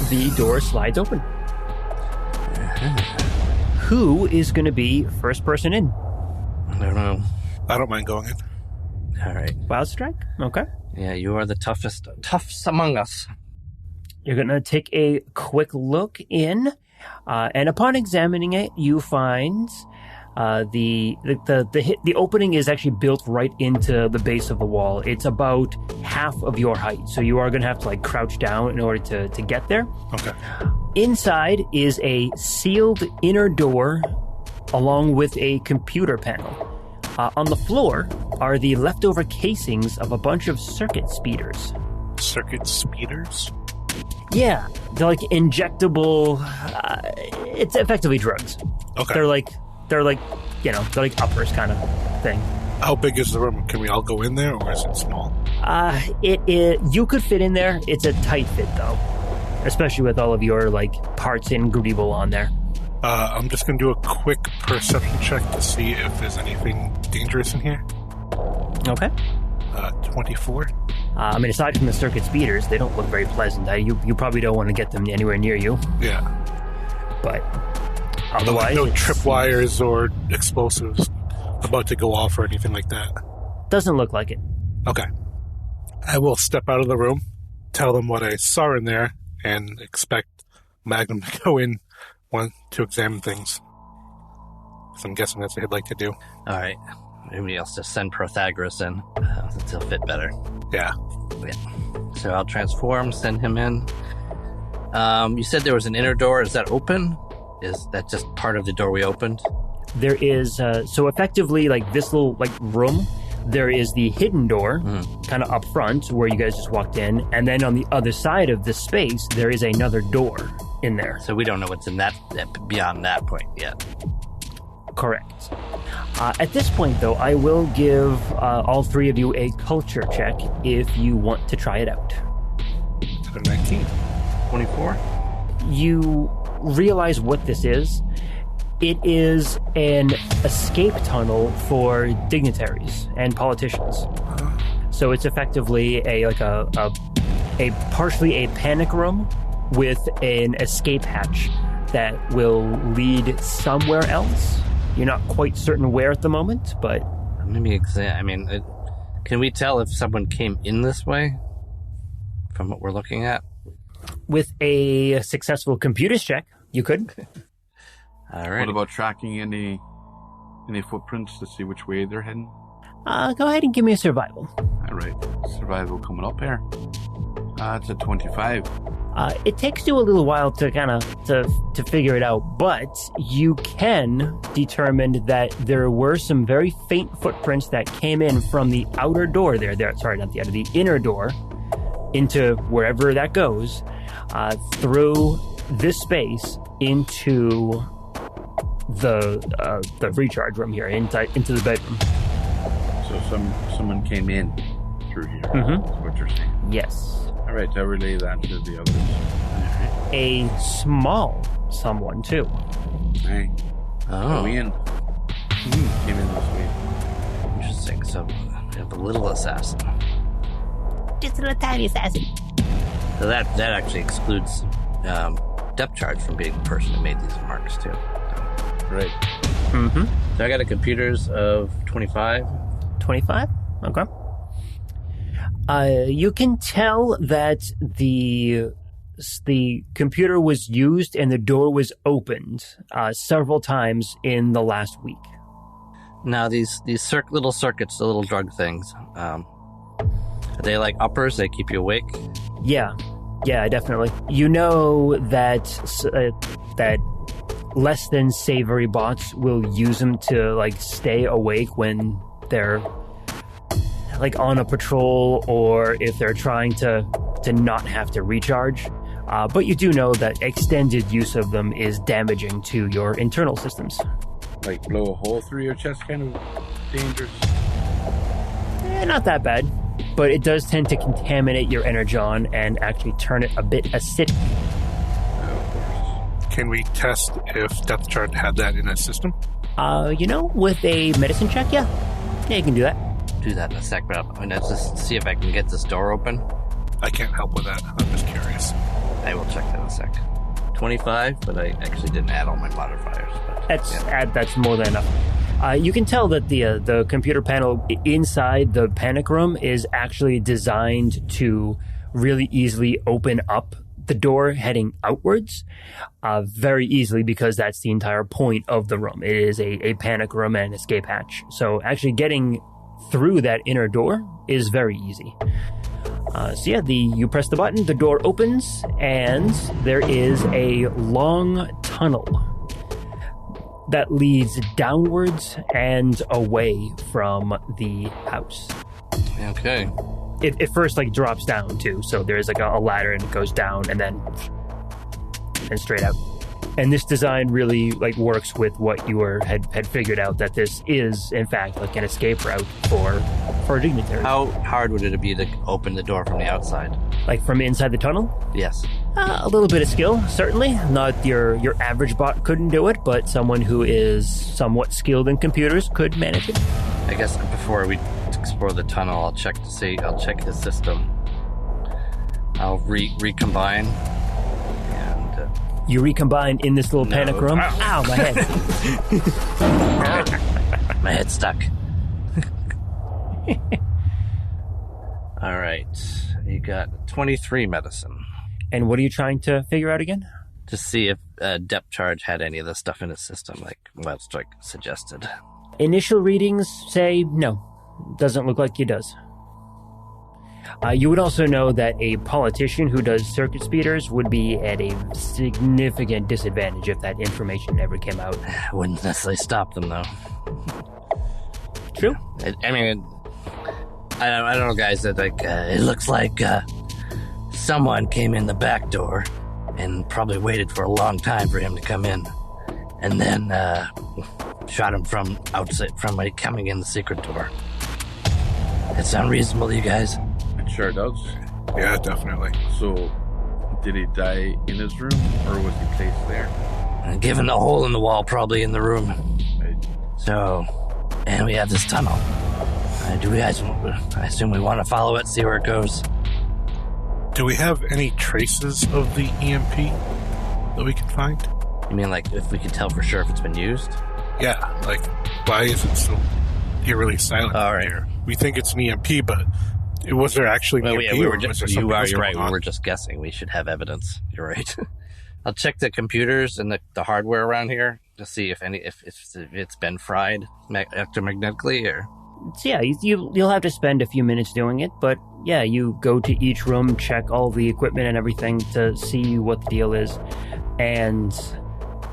the door slides open. Who is going to be first person in? I don't know. I don't mind going in. All right. Wildstrike? Okay. Yeah, you are the toughest among us. You're going to take a quick look in, and upon examining it, you find the opening is actually built right into the base of the wall. It's about half of your height, so you are going to have to like crouch down in order to get there. Okay. Inside is a sealed inner door along with a computer panel. On the floor are the leftover casings of a bunch of circuit speeders. Circuit speeders? Yeah, they're like injectable. It's effectively drugs. Okay. They're like they're like uppers kind of thing. How big is the room? Can we all go in there, or is it small? You could fit in there. It's a tight fit though, especially with all of your like parts and greeble on there. I'm just gonna do a quick perception check to see if there's anything dangerous in here. Okay. 24. I mean, aside from the circuit speeders, they don't look very pleasant. You probably don't want to get them anywhere near you. Yeah. But otherwise, no tripwires or explosives about to go off or anything like that. Doesn't look like it. Okay. I will step out of the room, tell them what I saw in there, and expect Magnum to go in to examine things. So I'm guessing that's what he'd like to do. All right. Maybe else just send Protagoras in. He'll fit better. Yeah. So I'll transform, send him in. You said there was an inner door. Is that open? Is that just part of the door we opened? There is, so effectively, like this little like room, there is the hidden door, kind of up front where you guys just walked in, and then on the other side of the space, there is another door in there. So we don't know what's in that beyond that point yet. Correct. At this point, though, I will give all three of you a culture check if you want to try it out. 19. 24? You realize what this is. It is an escape tunnel for dignitaries and politicians. So it's effectively a partially a panic room with an escape hatch that will lead somewhere else. You're not quite certain where at the moment, but maybe can we tell if someone came in this way from what we're looking at? With a successful computers check, you could. All right. What about tracking any footprints to see which way they're heading? Go ahead and give me a survival. All right. Survival coming up here. It's a 25. It takes you a little while to kind of to figure it out, but you can determine that there were some very faint footprints that came in from the outer door the inner door into wherever that goes, through this space into the recharge room here, into the bedroom. So someone came in through here. Mm-hmm. That's what you're saying. Yes. All right, I'll relay that to the others. Right. A small someone, too. Hey. Oh. Ian. Came in this way. Interesting. So we have a little assassin. Just a little tiny assassin. So that actually excludes depth charge from being the person who made these remarks, too. Right. Mm-hmm. So I got a computers of 25. 25? Okay. You can tell that the computer was used and the door was opened several times in the last week. Now, these little circuits, the little drug things, are they like uppers? They keep you awake? Yeah, definitely. You know that that less than savory bots will use them to like stay awake when they're like on a patrol or if they're trying to not have to recharge. But you do know that extended use of them is damaging to your internal systems. like blow a hole through your chest kind of dangerous? Not that bad, but it does tend to contaminate your energon and actually turn it a bit acidic. Of course. Can we test if Depth Charge had that in its system? With a medicine check, yeah, you can do that. Do that in a sec, but I'm going to just see if I can get this door open. I can't help with that. I'm just curious. I will check that in a sec. 25, but I actually didn't add all my modifiers. But That's more than enough. You can tell that the computer panel inside the panic room is actually designed to really easily open up the door heading outwards very easily, because that's the entire point of the room. It is a panic room and an escape hatch. So actually getting through that inner door is very easy. You press the button, the door opens, and there is a long tunnel that leads downwards and away from the house. Okay. It first drops down too, so there's a ladder and it goes down and then straight out. And this design really works with what you had figured out, that this is in fact an escape route for dignitaries. How hard would it be to open the door from the outside? From inside the tunnel? Yes. A little bit of skill, certainly. Not your average bot couldn't do it, but someone who is somewhat skilled in computers could manage it. I guess before we explore the tunnel, I'll check his system. I'll recombine. And you recombine in this little panic room? Ow, my head. My head's stuck. All right. You got 23 medicine. And what are you trying to figure out again? To see if Depth Charge had any of the stuff in his system, like Wildstrike suggested. Initial readings say no. Doesn't look like he does. You would also know that a politician who does circuit speeders would be at a significant disadvantage if that information ever came out. Wouldn't necessarily stop them, though. True. I don't know, guys. That it looks like someone came in the back door and probably waited for a long time for him to come in, and then shot him from outside, from coming in the secret door. That sound reasonable to you guys? It sure does. Yeah, definitely. So, did he die in his room, or was he placed there? Given the hole in the wall, probably in the room. Right. So, and we have this tunnel. Do we guys? I assume we want to follow it, see where it goes. Do we have any traces of the EMP that we can find? You mean if we can tell for sure if it's been used? Yeah, why is it so eerily silent All right. here? We think it's an EMP, but was there actually an EMP? You're right. We were just guessing. We should have evidence. You're right. I'll check the computers and the hardware around here to see if it's been fried electromagnetically or... So yeah, you'll have to spend a few minutes doing it, but yeah, you go to each room, check all the equipment and everything to see what the deal is. And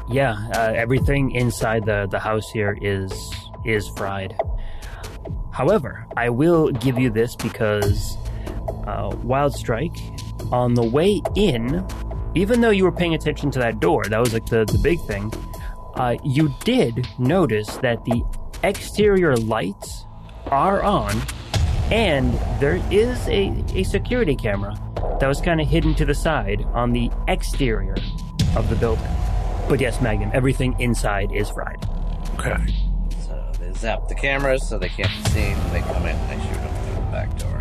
yeah, everything inside the house here is fried. However, I will give you this because Wildstrike, on the way in, even though you were paying attention to that door, that was the big thing, you did notice that the exterior lights are on, and there is a security camera that was kind of hidden to the side on the exterior of the building. But yes, Magnum, everything inside is fried. Okay. So they zap the cameras so they can't be seen. They come in and they shoot them through the back door.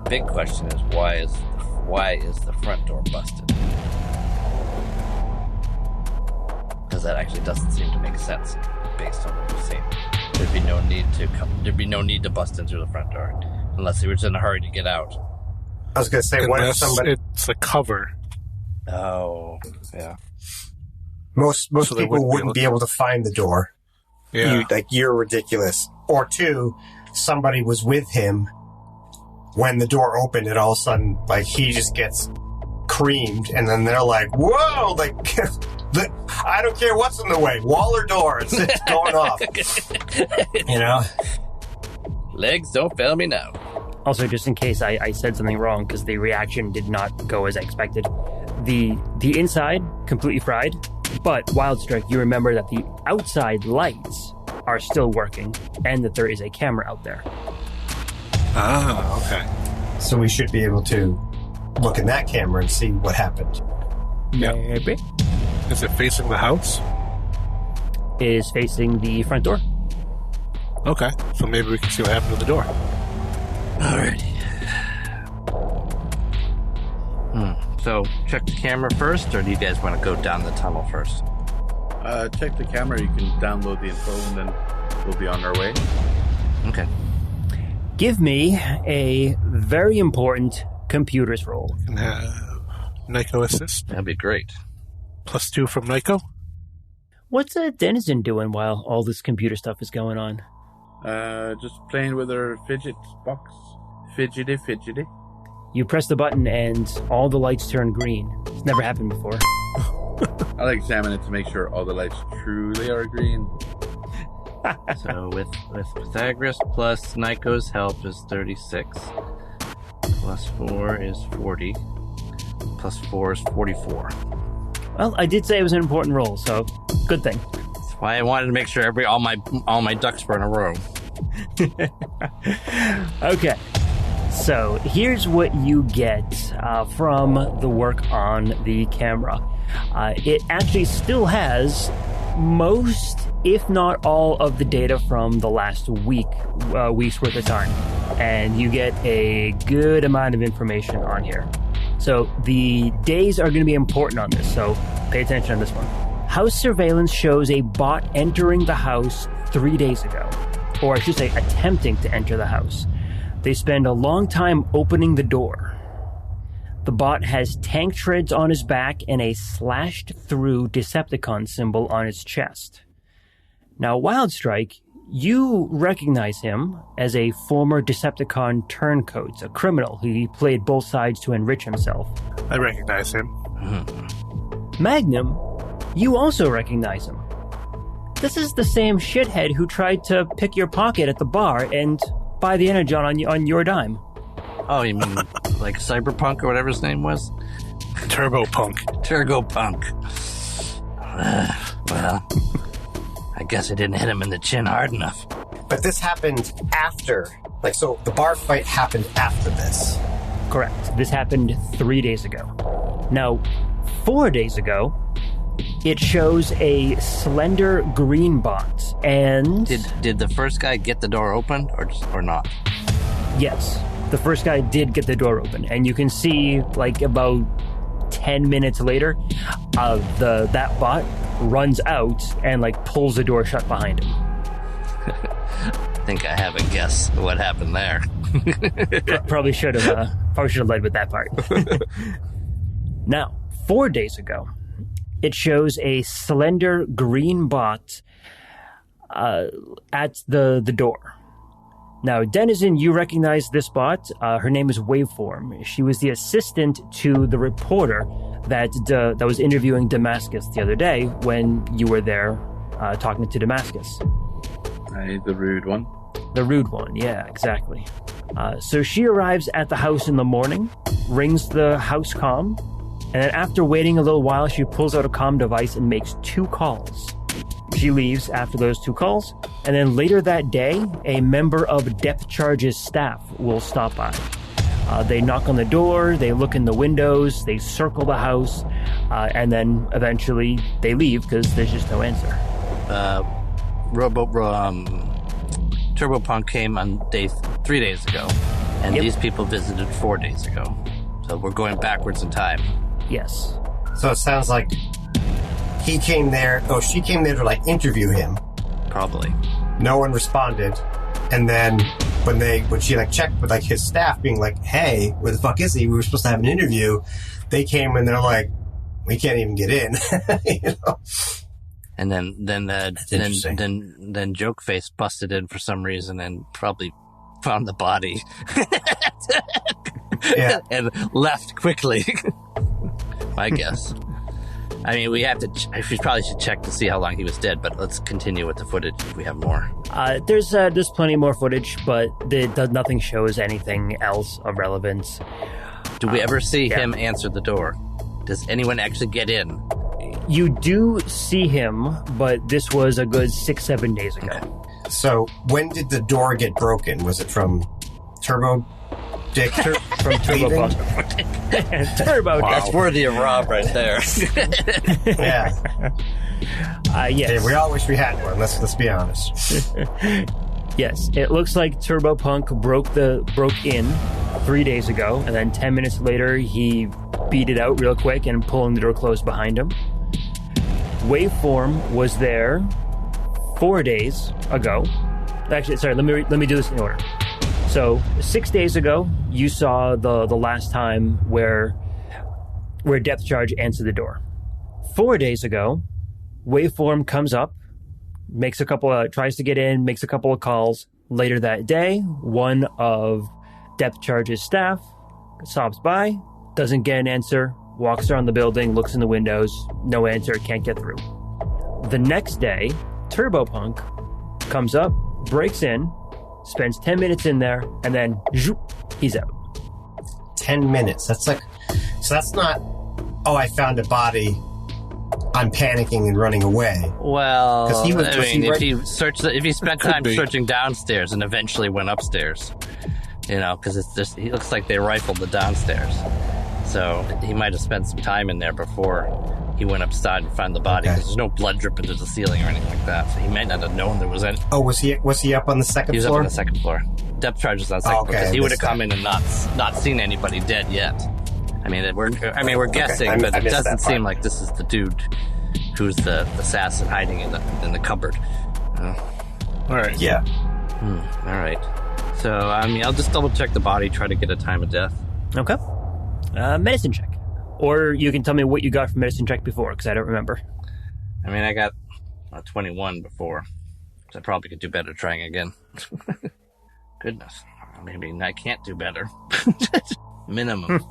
Big question is why is the front door busted? Because that actually doesn't seem to make sense based on what we've seen. There'd be no need to bust in through the front door unless he was in a hurry to get out. I was going to say, what if somebody... It's a cover. Oh, yeah. Most people wouldn't be able to find the door. Yeah. You're ridiculous. Or two, somebody was with him when the door opened and all of a sudden, he just gets creamed and then they're like, whoa, I don't care what's in the way, wall or door, it's going off. Legs don't fail me now. Also, just in case I said something wrong, because the reaction did not go as I expected. The inside, completely fried. But, Wildstrike, you remember that the outside lights are still working and that there is a camera out there. Ah, okay. So we should be able to look in that camera and see what happened. Maybe. Is it facing the house? It is facing the front door. Okay, so maybe we can see what happened to the door. Alrighty. So, check the camera first, or do you guys want to go down the tunnel first? Check the camera. You can download the info, and then we'll be on our way. Okay. Give me a very important computers roll. And Nico assist. That'd be great. +2 from Nico. What's Denizen doing while all this computer stuff is going on? Just playing with her fidget box. Fidgety. You press the button and all the lights turn green. It's never happened before. I'll examine it to make sure all the lights truly are green. So with Pythagoras plus Nico's help is 36. +4 is 40. +4 is 44. Well, I did say it was an important roll, so good thing. That's why I wanted to make sure all my ducks were in a row. Okay. So here's what you get from the work on the camera. It actually still has most, if not all, of the data from the last week's worth of time. And you get a good amount of information on here. So the days are going to be important on this, so pay attention on this one. House surveillance shows a bot entering the house 3 days ago. Or I should say attempting to enter the house. They spend a long time opening the door. The bot has tank treads on his back and a slashed-through Decepticon symbol on his chest. Now, Wildstrike, you recognize him as a former Decepticon turncoat, a criminal who played both sides to enrich himself. I recognize him. Magnum, you also recognize him. This is the same shithead who tried to pick your pocket at the bar and buy the Energon on your dime. Oh, you mean like Cyberpunk or whatever his name was? Turbopunk. Well, I guess I didn't hit him in the chin hard enough. But this happened after. So the bar fight happened after this. Correct. This happened 3 days ago. Now, 4 days ago, it shows a slender green bot, and... Did the first guy get the door open, or not? Yes, the first guy did get the door open, and you can see, about 10 minutes later, that bot runs out and, pulls the door shut behind him. I think I have a guess what happened there. Probably should have led with that part. Now, 4 days ago, it shows a slender green bot at the door. Now, Denizen, you recognize this bot. Her name is Waveform. She was the assistant to the reporter that was interviewing Damascus the other day when you were there talking to Damascus. Aye, the rude one. The rude one, yeah, exactly. So she arrives at the house in the morning, rings the house comm, and then after waiting a little while, she pulls out a comm device and makes 2 calls. She leaves after those 2 calls, and then later that day, a member of Depth Charge's staff will stop by. They knock on the door, they look in the windows, they circle the house, and then eventually they leave because there's just no answer. Turbopunk came on 3 days ago, and These people visited 4 days ago. So we're going backwards in time. Yes. So it sounds like he came there. Oh, she came there to interview him. Probably. No one responded, and then when she checked with his staff, being hey, where the fuck is he? We were supposed to have an interview. They came and they're like, we can't even get in. And then Jokeface busted in for some reason and probably found the body. Yeah. And left quickly. My guess. I mean, we probably should check to see how long he was dead, but let's continue with the footage if we have more. There's plenty more footage, but nothing shows anything else of relevance. Do we ever see him answer the door? Does anyone actually get in? You do see him, but this was a good 6-7 days ago. Okay. So when did the door get broken? Was it from Turbo Dick? From Turbo Punk. Turbo Dick. That's worthy of Rob right there. Yeah. Yes. Hey, we all wish we had one. Let's be honest. Yes, it looks like Turbo Punk broke in 3 days ago, and then 10 minutes later he beat it out real quick and pulling the door closed behind him. Waveform was there 4 days ago. Actually, sorry, let me do this in order. So 6 days ago, you saw the last time where Depth Charge answered the door. 4 days ago, Waveform comes up, makes a couple tries to get in, makes a couple of calls. Later that day, one of Depth Charge's staff stops by, doesn't get an answer, walks around the building, looks in the windows, no answer, can't get through. The next day, Turbo Punk comes up, breaks in, spends 10 minutes in there, and then zoop, he's out. 10 minutes. That's not, oh, I found a body, I'm panicking and running away. Well, if he spent time searching downstairs and eventually went upstairs, because he looks like they rifled the downstairs. So he might have spent some time in there before he went upside and found the body, because there's no blood dripping to the ceiling or anything like that. So he might not have known there was any. Oh, was he up on the second floor? He was up on the second floor. Depth Charge is on the second floor, because he would have come in and not seen anybody dead yet. I mean, we're guessing, but it doesn't seem like this is the dude who's the assassin hiding in the cupboard. All right. Yeah. All right. So, I'll just double check the body, try to get a time of death. Okay. Medicine check. Or you can tell me what you got from medicine check before, because I don't remember. I got a 21 before, so I probably could do better trying again. Goodness. Maybe I can't do better. Minimum.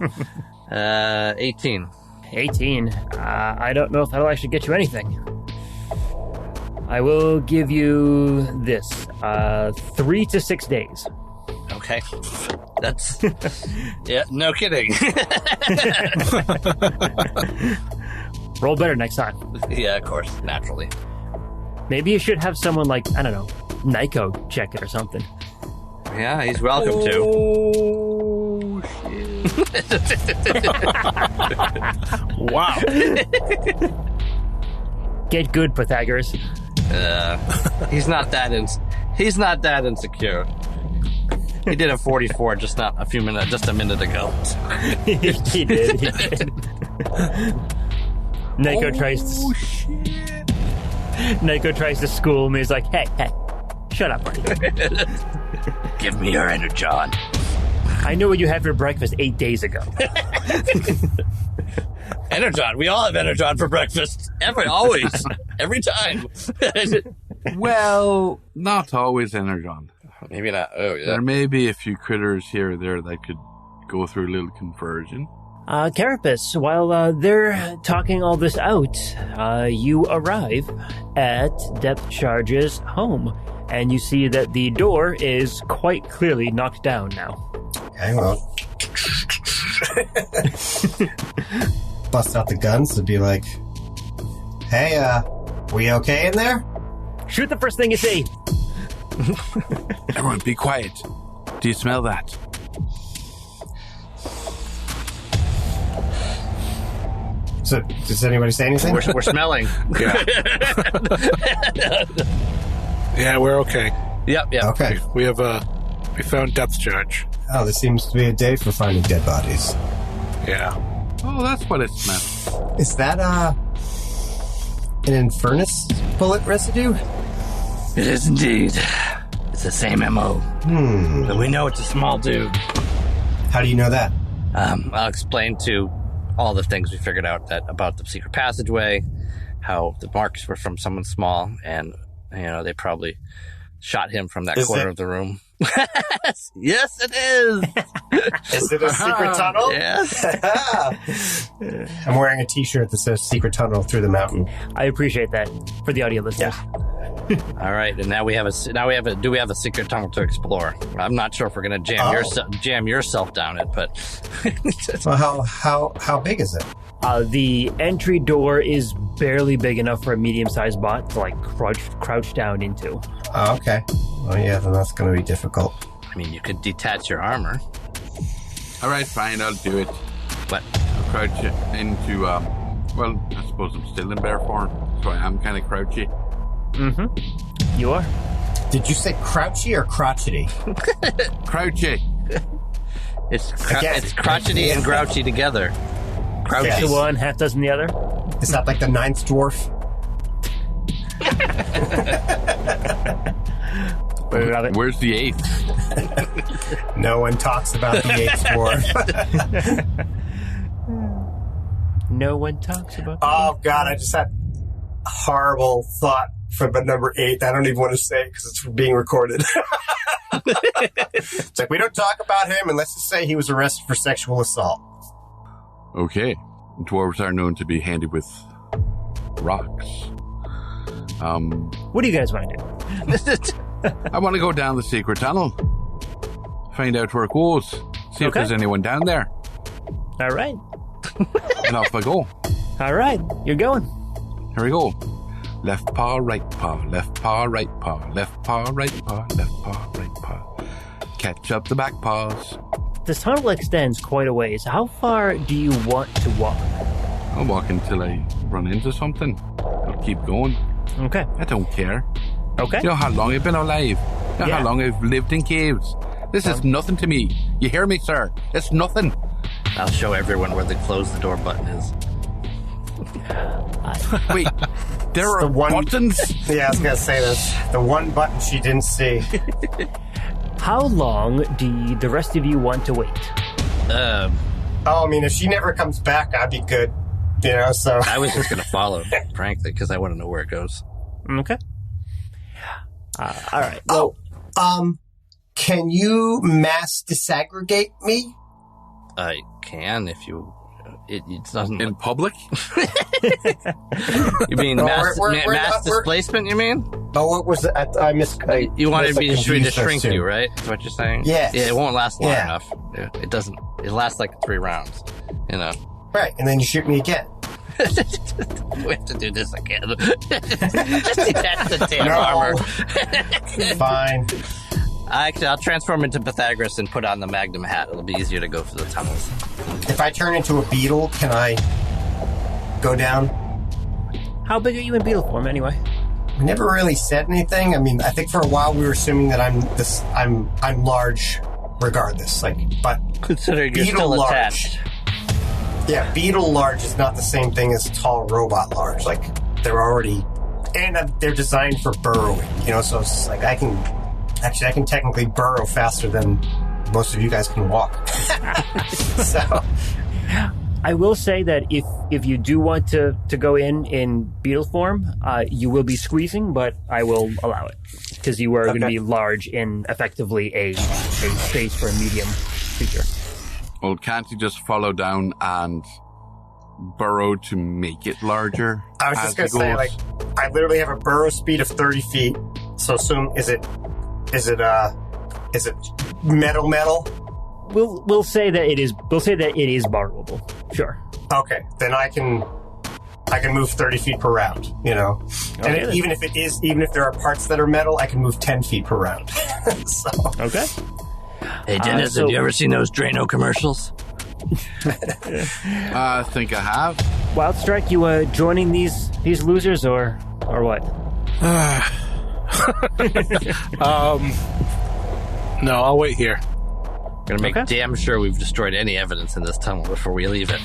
18. 18. I don't know if that'll actually get you anything. I will give you this. 3 to 6 days. Okay. That's... yeah, no kidding. Roll better next time. Yeah, of course. Naturally. Maybe you should have someone like, I don't know, Nico check it or something. Yeah, he's welcome to. Oh, shit. Wow. Get good, Pythagoras. He's not that insecure. He did a 44 just a minute ago. He did. Nico tries to school him. He's like, hey, shut up, buddy. Give me your energon. I know what you had for breakfast 8 days ago. Energon. We all have energon for breakfast. Always. Every time. Well, not always energon. Maybe not. Oh, yeah. There may be a few critters here or there that could go through a little conversion. Carapace, while they're talking all this out, you arrive at Depth Charge's home, and you see that the door is quite clearly knocked down now. Okay, well. Bust out the guns to be like, hey, we okay in there? Shoot the first thing you see. Everyone, be quiet. Do you smell that? So, does anybody say anything? We're smelling. Yeah. Yeah, we're okay. Yep. Okay. We found Depth Charge. Oh, this seems to be a day for finding dead bodies. Yeah. Oh, that's what it smells. Is that, an Infernus bullet residue? It is indeed. It's the same MO. But we know it's a small dude. How do you know that? I'll explain to all the things we figured out about the secret passageway, how the marks were from someone small, and, they probably shot him from that corner of the room. Yes, it is. Is it a secret tunnel? Yes. I'm wearing a t-shirt that says secret tunnel through the mountain. I appreciate that for the audio listeners. Yeah. All right, and now we have a secret tunnel to explore. I'm not sure if we're gonna jam yourself down it, but well, how big is it? The entry door is barely big enough for a medium-sized bot to like crouch down into. Oh, okay. Oh yeah, then that's going to be difficult. I mean, you could detach your armor. All right, fine, I'll do it. What? I'll crouch into, well, I suppose I'm still in bear form, so I am kind of crouchy. Mm-hmm. You are? Did you say crouchy or crotchety? Crouchy. It's crotchety and grouchy together. Crouchy the one, half dozen the other. Is that like the ninth dwarf? Where's the eighth? No one talks about the eighth dwarf. No one talks about the eighth God, I just had a horrible thought for the number 8. I don't even want to say it because it's being recorded. It's like, we don't talk about him, and let's just say he was arrested for sexual assault. Okay. Dwarves are known to be handy with rocks. What do you guys want to do? I want to go down the secret tunnel. Find out where it goes. See if there's anyone down there. All right. And off I go. All right. You're going. Here we go. Left paw, right paw, left paw, right paw, left paw, right paw, left paw, right paw. Catch up the back paws. This tunnel extends quite a ways. How far do you want to walk? I'll walk until I run into something. I'll keep going. Okay. I don't care. Okay. You know how long I've been alive? You know how long I've lived in caves? This is nothing to me. You hear me, sir? It's nothing. I'll show everyone where the close the door button is. Wait, there are buttons? Yeah, I was going to say this. The one button she didn't see. How long do the rest of you want to wait? I mean, if she never comes back, I'd be good. You know, so... I was just going to follow, frankly, because I want to know where it goes. Okay. All right. Well, can you mass disaggregate me? I can if you... It doesn't... In public? You mean mass displacement, you mean? Oh, what was it? I missed... You wanted me to shrink you, right? That's what you're saying? Yeah. Yeah, it won't last long enough. It doesn't... It lasts like 3 rounds, you know? Right, and then you shoot me again. We have to do this again. Detach the tan armor. Fine. Actually, I'll transform into Pythagoras and put on the Magnum hat. It'll be easier to go through the tunnels. If I turn into a beetle, can I go down? How big are you in beetle form, anyway? I never really said anything. I mean, I think for a while we were assuming that I'm large, regardless. But considering you're still attached. Yeah, beetle large is not the same thing as tall robot large. Like, they're already... And they're designed for burrowing, you know? So it's just like, I can technically burrow faster than most of you guys can walk. So... I will say that if you do want to go in beetle form, you will be squeezing, but I will allow it. Because you are going to be large in effectively a space for a medium creature. Well, can't you just follow down and burrow to make it larger? I was just going to say, like, I literally have a burrow speed of 30 feet. So assume, is it metal? We'll say that it is. We'll say that it is borrowable. Sure. Okay, then I can move 30 feet per round. You know, and even if there are parts that are metal, I can move 10 feet per round. So okay. Hey, Denizen, have you ever seen those Drano commercials? I think I have. Wildstrike, you joining these losers or what? No, I'll wait here. We're going to make damn sure we've destroyed any evidence in this tunnel before we leave it.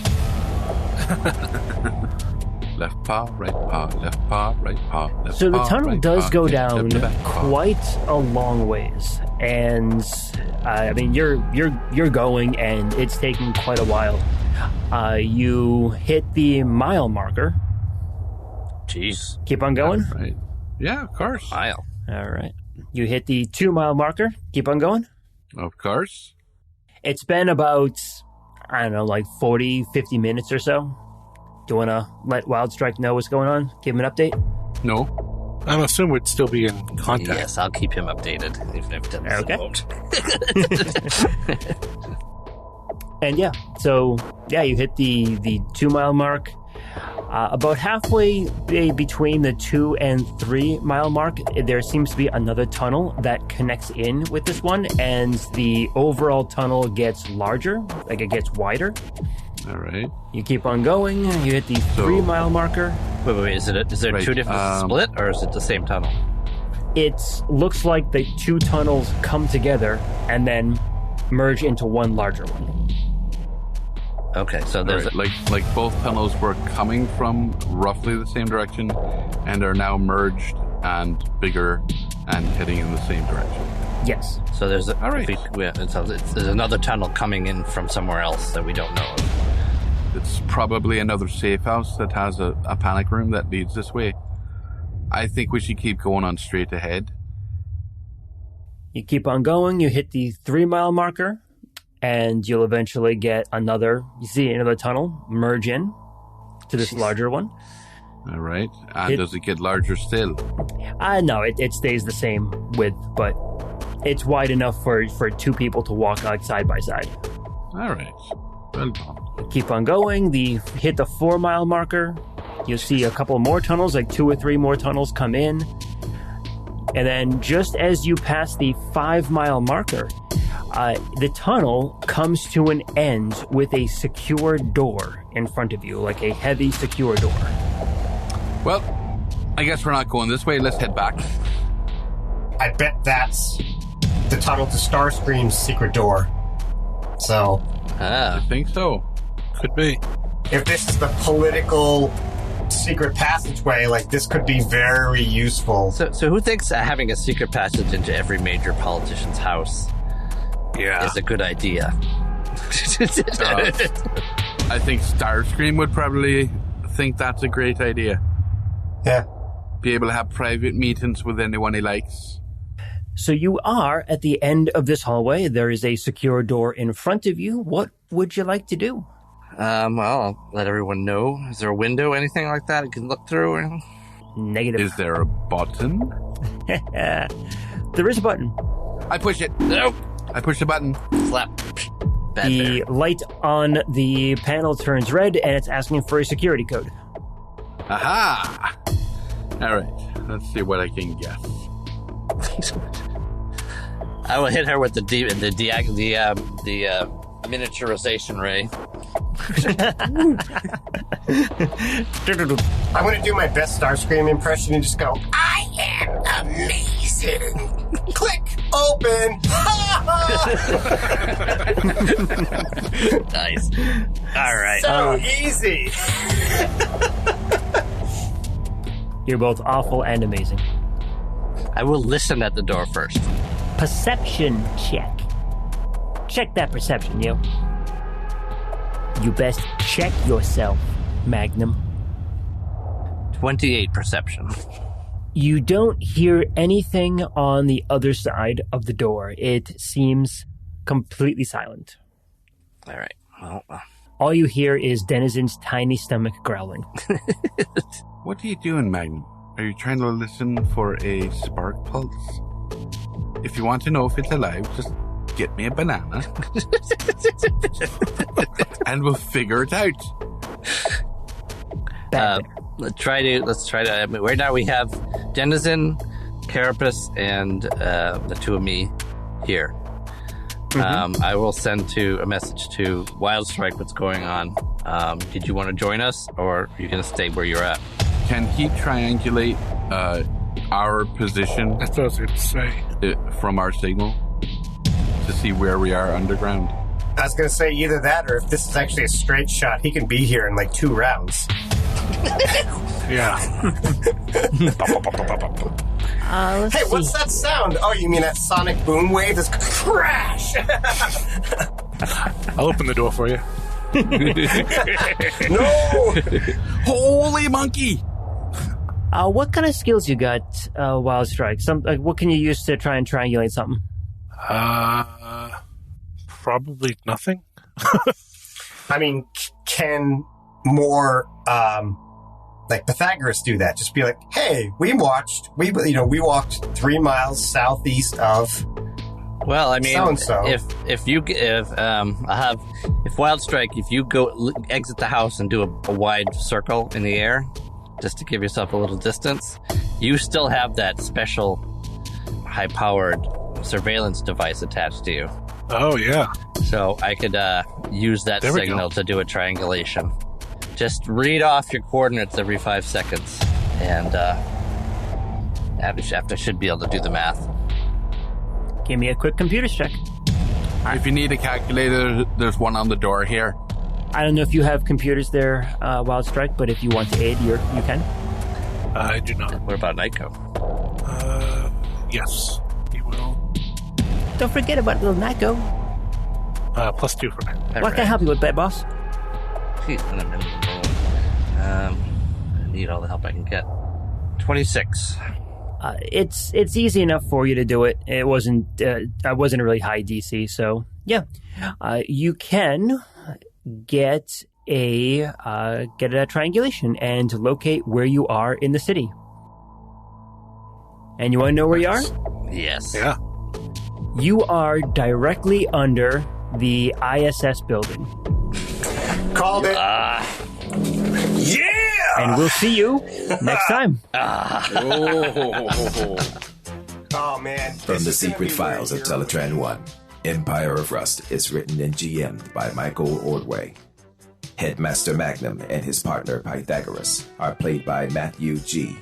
Left paw, right paw, left paw, right paw, left So the paw, tunnel right does paw, go catch down up the back paw. quite a long ways, and I mean you're going, and it's taking quite a while. You hit the mile marker. Jeez. Keep on going. Right. Yeah, of course. Mile. All right. You hit the 2 mile marker. Keep on going. Of course. It's been about, I don't know, like 40, 50 minutes or so. Do you want to let Wildstrike know what's going on? Give him an update? No. I'm assuming we'd still be in contact. Yes, I'll keep him updated, even if it won't. And you hit the 2 mile mark. About halfway between the 2 and 3 mile mark, there seems to be another tunnel that connects in with this one, and the overall tunnel gets larger, like it gets wider. All right. You keep on going, you hit the 3 mile marker. Wait, is there two different split, or is it the same tunnel? It looks like the 2 tunnels come together and then merge into one larger one. Okay, so there's like both tunnels were coming from roughly the same direction and are now merged and bigger and heading in the same direction. Yes. So there's there's another tunnel coming in from somewhere else that we don't know of. It's probably another safe house that has a panic room that leads this way. I think we should keep going on straight ahead. You keep on going, you hit the 3 mile marker, and you'll eventually get another tunnel merge in to this larger one. All right. And does it get larger still? No, it stays the same width, but it's wide enough for 2 people to walk like side by side. All right. Well done. Keep on going. Hit the 4 mile marker. You'll see a couple more tunnels, like 2 or 3 more tunnels come in. And then just as you pass the 5 mile marker, the tunnel comes to an end with a secure door in front of you, like a heavy secure door. Well, I guess we're not going this way. Let's head back. I bet that's the tunnel to Starscream's secret door. So... I think so. Could be. If this is the political secret passageway, like, this could be very useful. So who thinks having a secret passage into every major politician's house is a good idea? I think Starscream would probably think that's a great idea. Yeah. Be able to have private meetings with anyone he likes. So you are at the end of this hallway. There is a secure door in front of you. What would you like to do? Well, I'll let everyone know. Is there a window, anything like that I can look through or anything? Negative. Is there a button? There is a button. I push it. Nope. I push the button. Slap. The light on the panel turns red, and it's asking for a security code. Aha! All right. Let's see what I can guess. I will hit her with the miniaturization ray. I'm going to do my best Starscream impression and just go, I am amazing. Click, open. Nice. All right. So easy. You're both awful and amazing. I will listen at the door first. Perception check. Check that perception, yo. You best check yourself, Magnum. 28 perception. You don't hear anything on the other side of the door. It seems completely silent. All right. Well, all you hear is Denizen's tiny stomach growling. What are you doing, Magnum? Are you trying to listen for a spark pulse? If you want to know if it's alive, just get me a banana. And we'll figure it out. Let's try to. Right now we have Denizen, Carapace, and the 2 of me here. Mm-hmm. I will send a message to Wildstrike what's going on. Did you want to join us, or are you going to stay where you're at? Can he triangulate our position? That's what I was going to say. From our signal to see where we are underground? I was going to say either that, or if this is actually a straight shot, he can be here in like 2 rounds. Yeah. Hey, what's that sound? Oh, you mean that sonic boom wave? This crash! I'll open the door for you. No! Holy monkey! What kind of skills you got, Wildstrike? What can you use to try and triangulate something? Probably nothing. I mean, can more like Pythagoras do that. Just be like, hey, we walked 3 miles southeast of. Well, I mean, so-and-so. if Wildstrike, if you go exit the house and do a wide circle in the air, just to give yourself a little distance, you still have that special high-powered surveillance device attached to you. Oh, yeah. So I could use that signal to do a triangulation. Just read off your coordinates every 5 seconds, and I should be able to do the math. Give me a quick computer check. If you need a calculator, there's one on the door here. I don't know if you have computers there, Wildstrike, but if you want to aid, you can. I do not. What about Nyko? Yes, he will. Don't forget about little Nyko. +2 for me. What can I help you with, Bad Boss? Jeez, I need all the help I can get. 26. It's easy enough for you to do it. It wasn't a really high DC, so yeah, you can get a triangulation and locate where you are in the city. And you want to know where you are? Yes. Yeah. You are directly under the ISS building. Called it. Yeah! And we'll see you next time. Oh, man. From the secret files of Teletran 1, Empire of Rust is written and GM'd by Michael Ordway. Headmaster Magnum and his partner Pythagoras are played by Matthew G.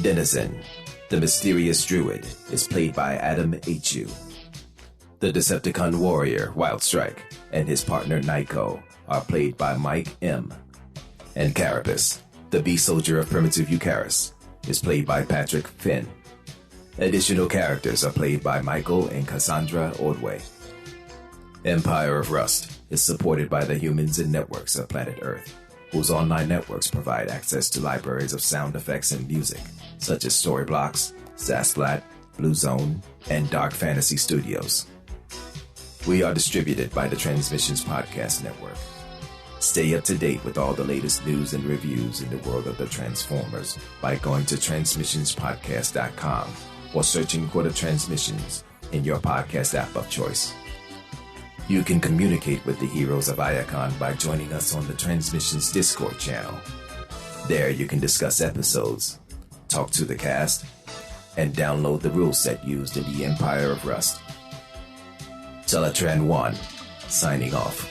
Denizen, the mysterious druid, is played by Adam H.U. The Decepticon warrior, Wildstrike, and his partner Nyko are played by Mike M. And Carapace, the bee soldier of primitive Eucharis, is played by Patrick Finn. Additional characters are played by Michael and Cassandra Ordway. Empire of Rust is supported by the humans and networks of planet Earth, whose online networks provide access to libraries of sound effects and music, such as Storyblocks, Sasplat, Blue Zone, and Dark Fantasy Studios. We are distributed by the Transmissions Podcast Network. Stay up to date with all the latest news and reviews in the world of the Transformers by going to transmissionspodcast.com or searching for the Transmissions in your podcast app of choice. You can communicate with the heroes of Iacon by joining us on the Transmissions Discord channel. There you can discuss episodes, talk to the cast, and download the rule set used in the Empire of Rust. Teletran 1, signing off.